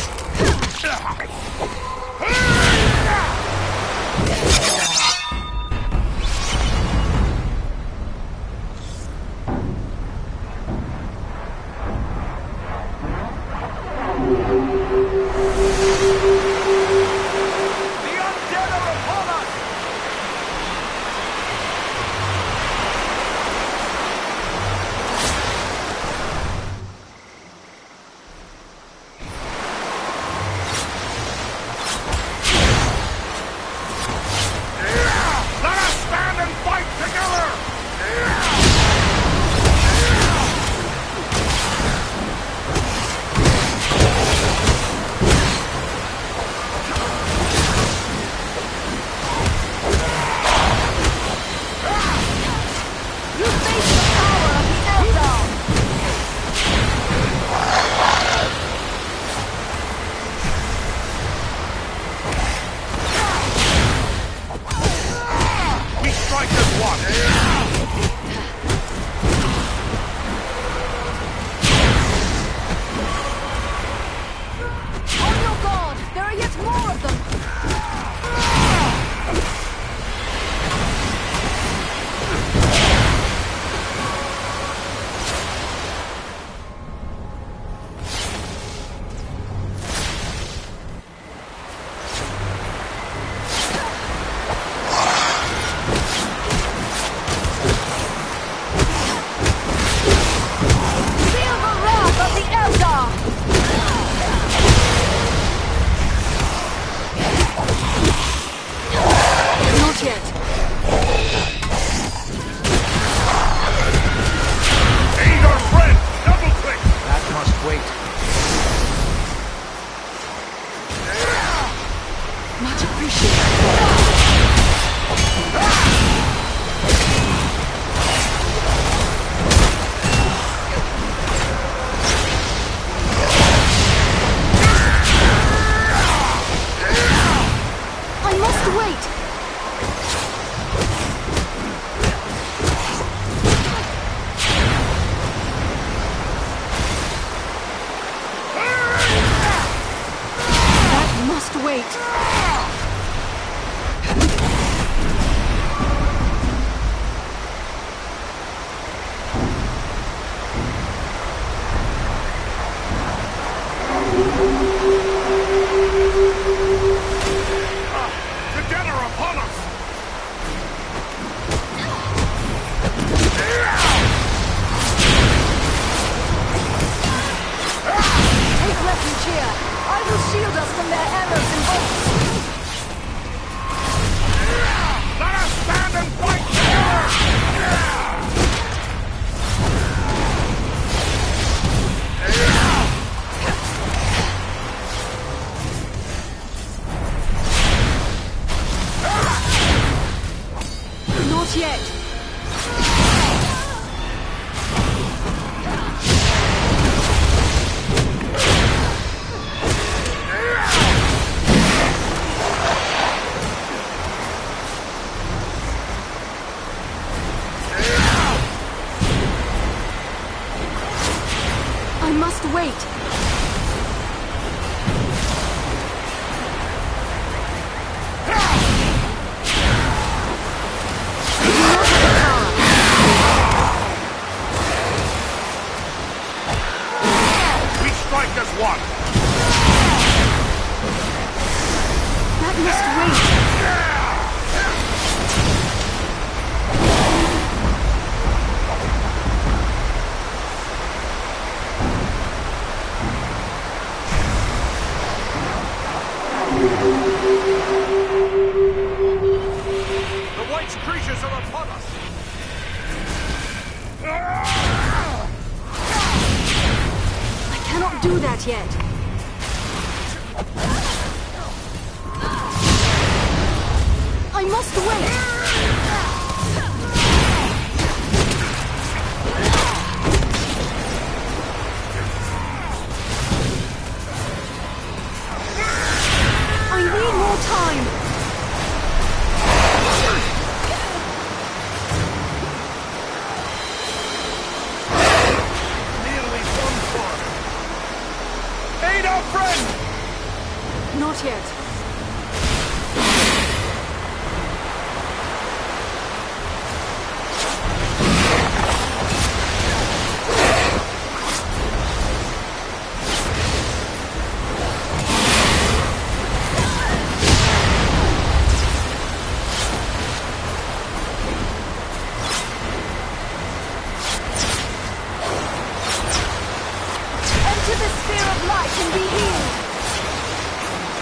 S7: friend!
S1: Not yet.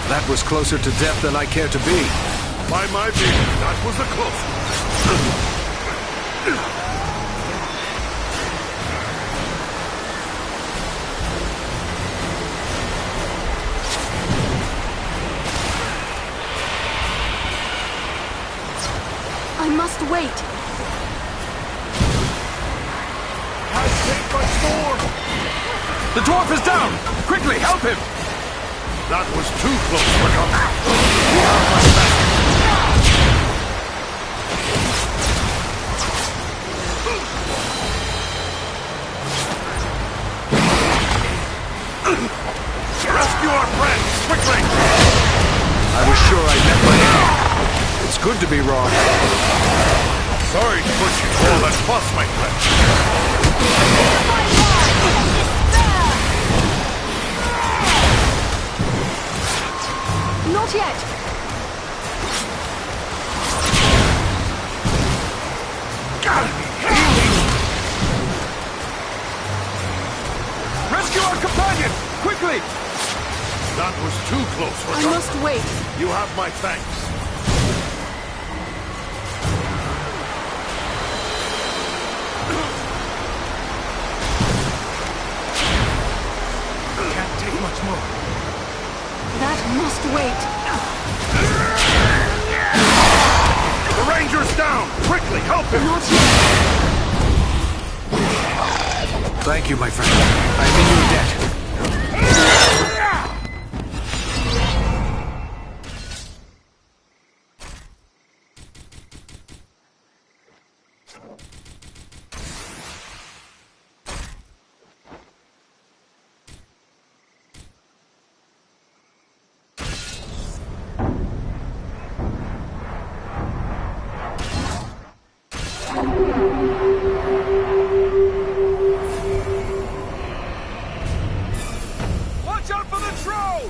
S7: That was closer to death than I care to be.
S4: By my view, that was the closest.
S1: I must wait.
S4: I'll take my sword!
S7: The dwarf is down! Quickly, help him!
S4: That was too close for comfort. You have my back. Rescue our friends, quickly!
S7: I was sure I met my end. It's good to be wrong.
S4: Sorry to put you through all that fuss, my friend.
S1: Not yet.
S7: Rescue our companion! Quickly!
S4: That was too close for
S1: I
S4: comfort.
S1: must wait.
S4: You have my thanks.
S7: Can't take much more.
S1: That must wait.
S4: The ranger's down! Quickly, help him!
S1: Not yet.
S7: Thank you, my friend. I'm in your debt.
S4: Watch out for the troll!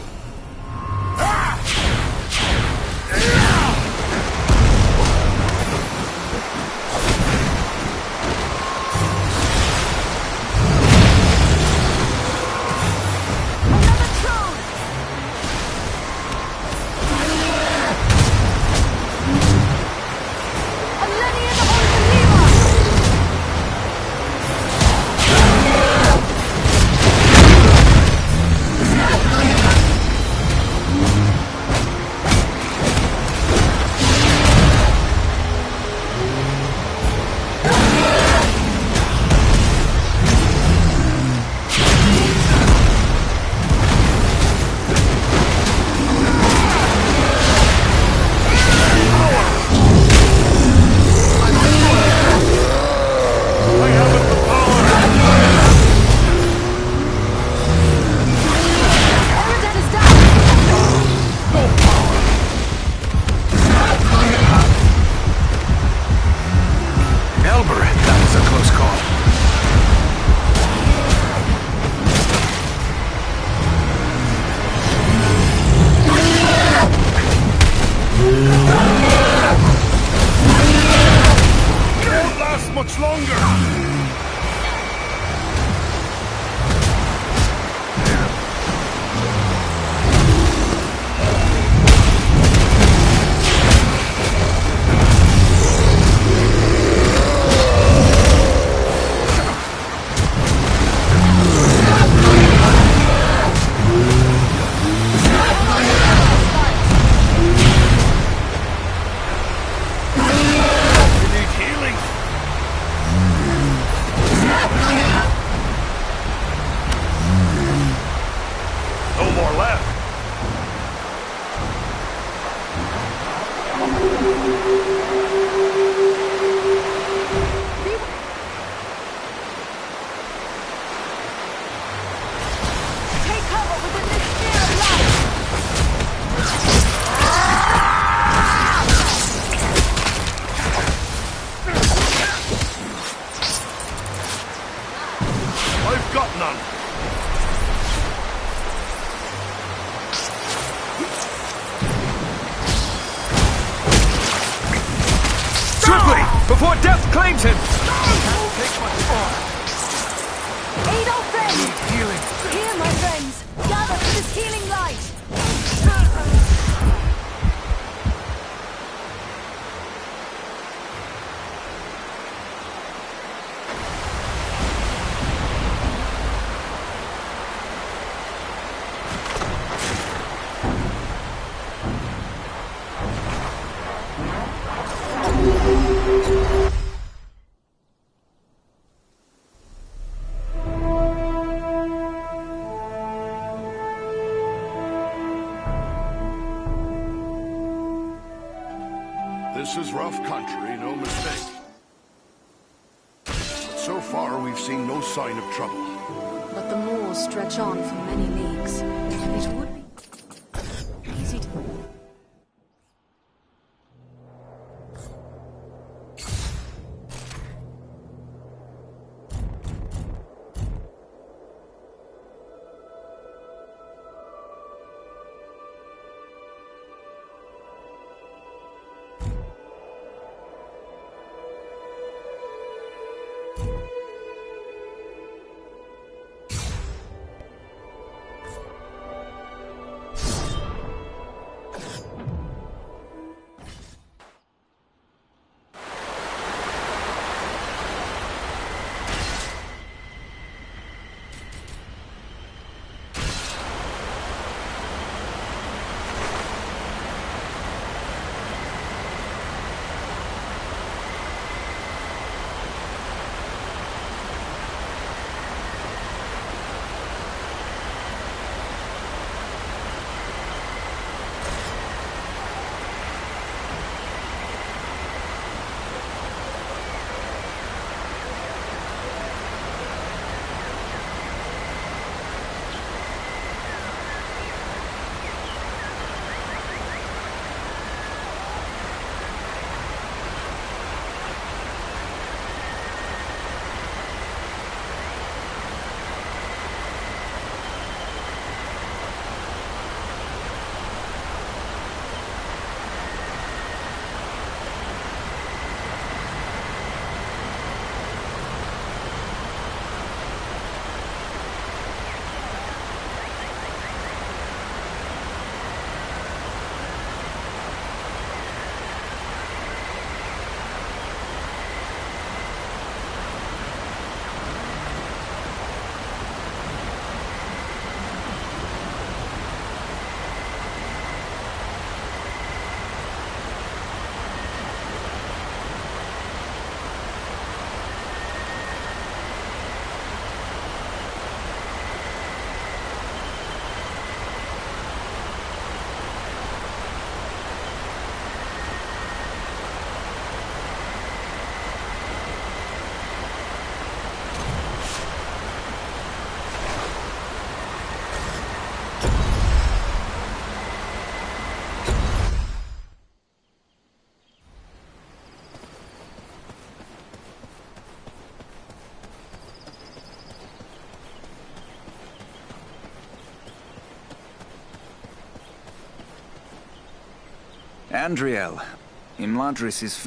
S4: got none.
S10: Swiftly, before death claims him!
S13: Can't take much more. Aid our friends!
S10: Healing.
S13: Here, my friends! Gather for this healing light!
S4: This is rough country, no mistake. But so far, we've seen no sign of trouble.
S1: But the moors stretch on for many leagues. It would be easy to...
S8: Andriel, Imladris is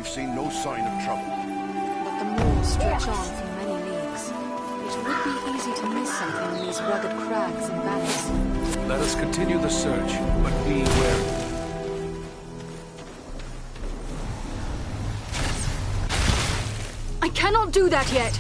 S4: we've seen no sign of trouble.
S1: But the moors stretch on for many leagues. It would be easy to miss something in these rugged crags and valleys.
S7: Let us continue the search, but be wary.
S1: I cannot do that yet!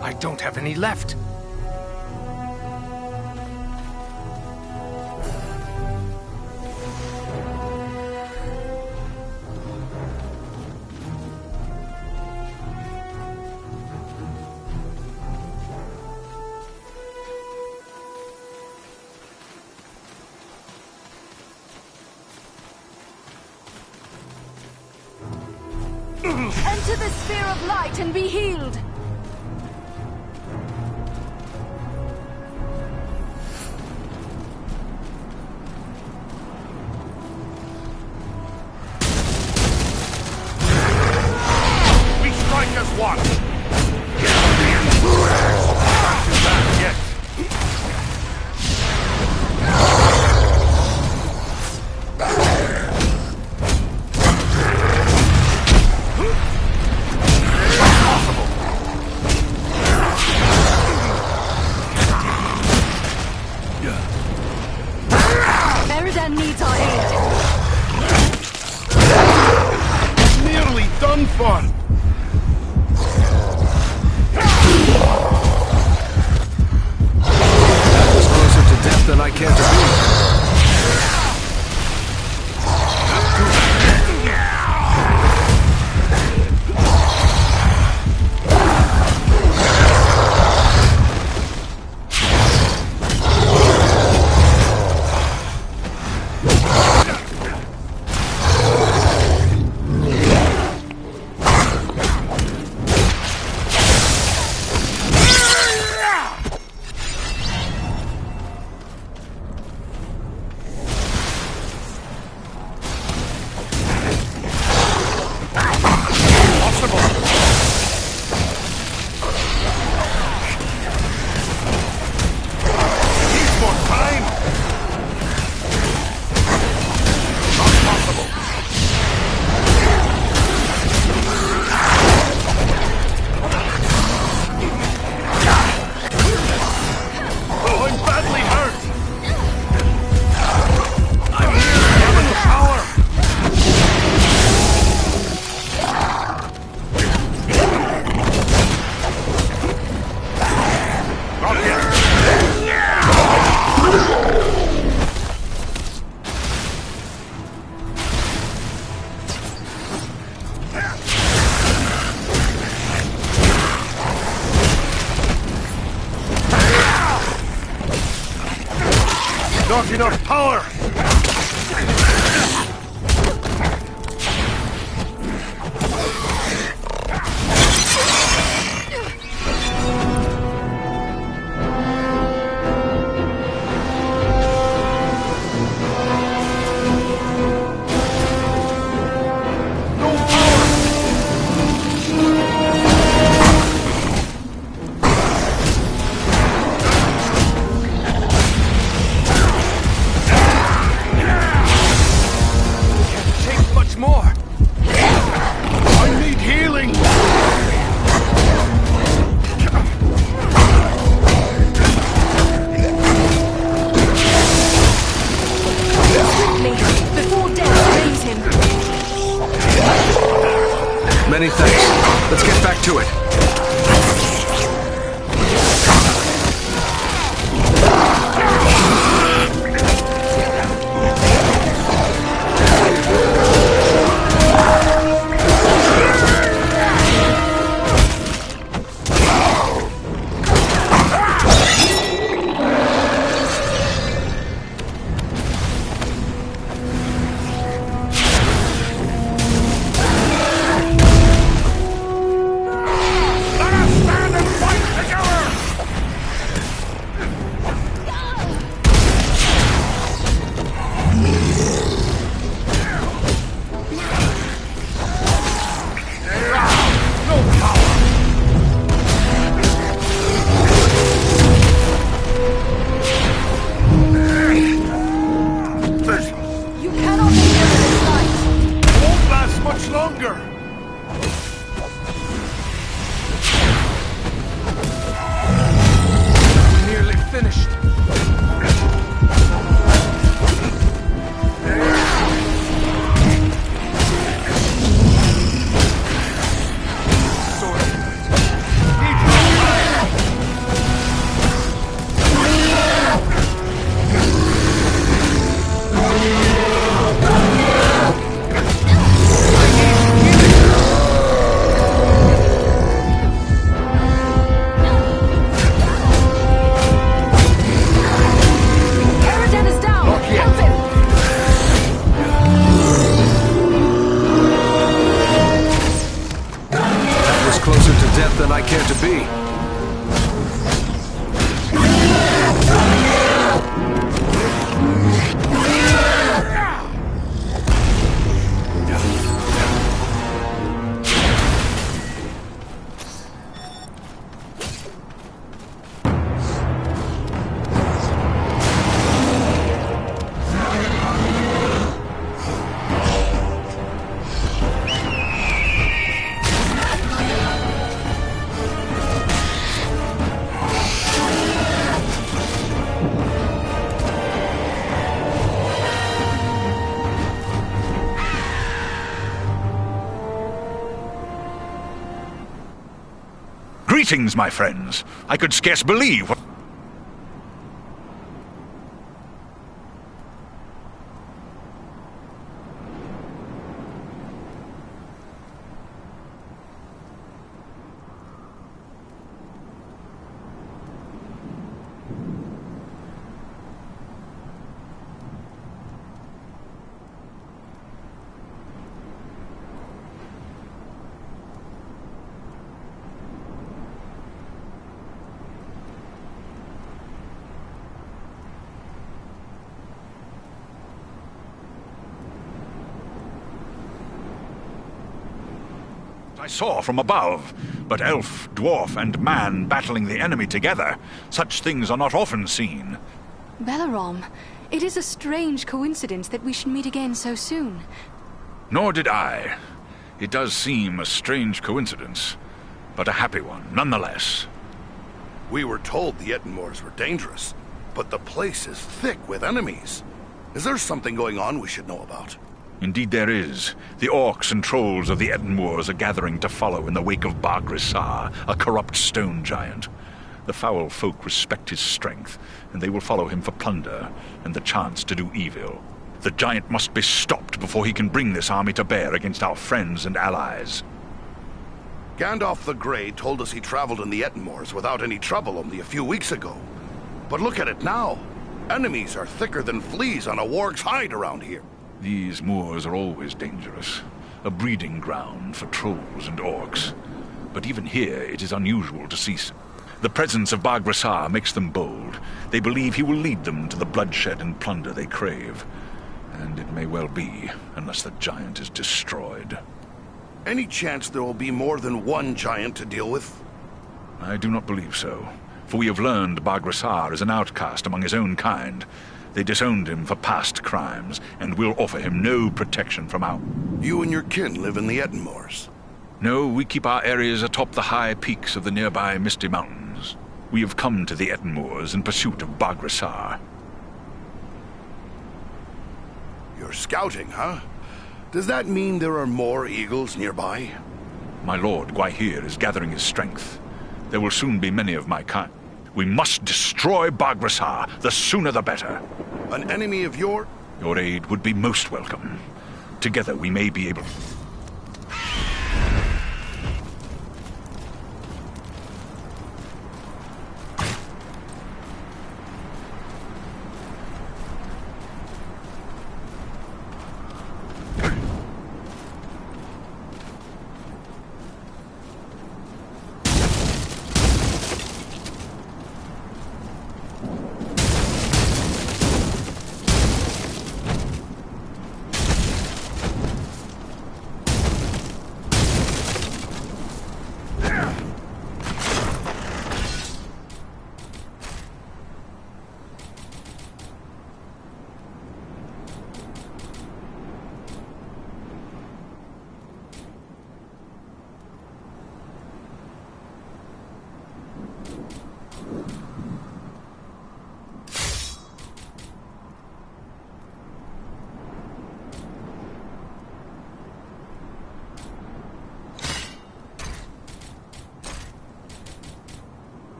S7: I don't have any left.
S1: Enter the sphere of light and be healed!
S4: We strike as one!
S1: Needs our aid.
S4: Nearly done for.
S7: That was closer to death than I care to be.
S4: Not enough power!
S10: Many thanks. Let's get back to it. Than I care to be.
S14: Greetings, my friends. I could scarce believe what... I saw from above, but elf, dwarf, and man battling the enemy together, such things are not often seen.
S15: Belarom, it is a strange coincidence that we should meet again so soon.
S14: Nor did I. It does seem a strange coincidence, but a happy one, nonetheless.
S4: We were told the Ettenmoors were dangerous, but the place is thick with enemies. Is there something going on we should know about?
S14: Indeed there is. The orcs and trolls of the Ettenmoors are gathering to follow in the wake of Bar-Grisar, a corrupt stone giant. The foul folk respect his strength, and they will follow him for plunder and the chance to do evil. The giant must be stopped before he can bring this army to bear against our friends and allies.
S4: Gandalf the Grey told us he traveled in the Ettenmoors without any trouble only a few weeks ago. But look at it now. Enemies are thicker than fleas on a warg's hide around here.
S14: These moors are always dangerous. A breeding ground for trolls and orcs. But even here, it is unusual to see the presence of Bargrissar makes them bold. They believe he will lead them to the bloodshed and plunder they crave. And it may well be, unless the giant is destroyed.
S4: Any chance there will be more than one giant to deal with?
S14: I do not believe so. For we have learned Bargrissar is an outcast among his own kind. They disowned him for past crimes, and will offer him no protection from our...
S4: You and your kin live in the Ettenmoors?
S14: No, we keep our areas atop the high peaks of the nearby Misty Mountains. We have come to the Ettenmoors in pursuit of Bargrissar.
S4: You're scouting, huh? Does that mean there are more eagles nearby?
S14: My lord Gwaihir is gathering his strength. There will soon be many of my kind. We must destroy Bargrissar. The sooner the better.
S4: An enemy of your...
S14: Your aid would be most welcome. Together we may be able...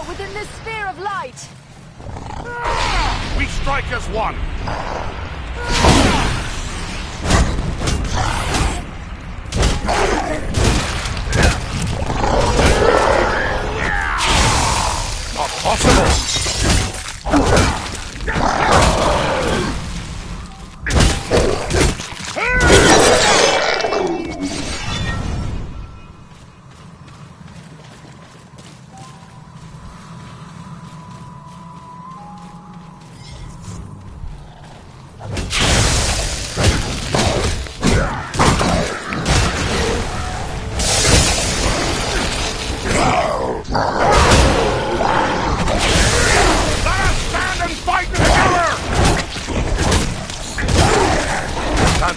S13: Within this sphere of light!
S4: We strike as one! Not possible!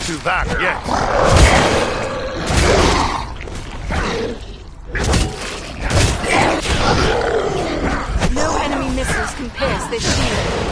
S4: Do that, yes.
S13: No enemy missiles can pierce this shield.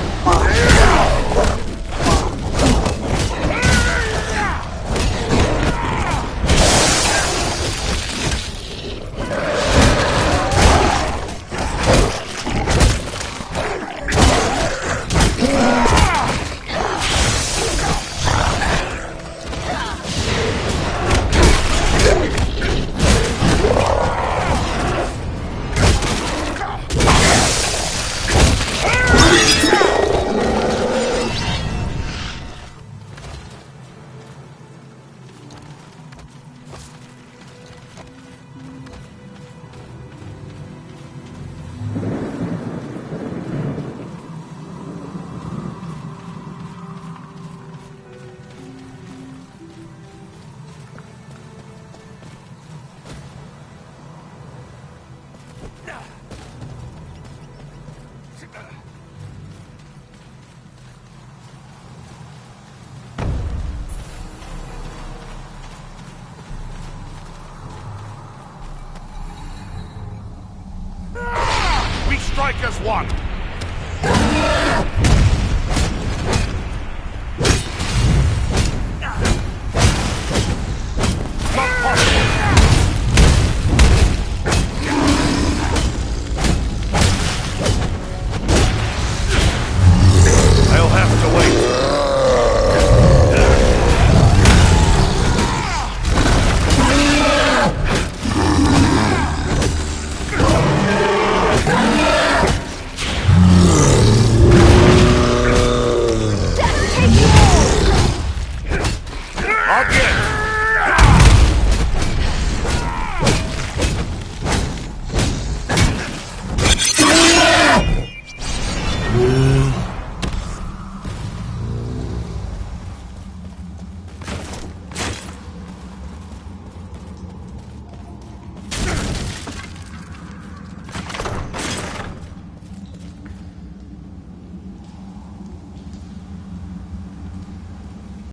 S12: strike as one!
S4: I'll have to wait.
S13: Not yet!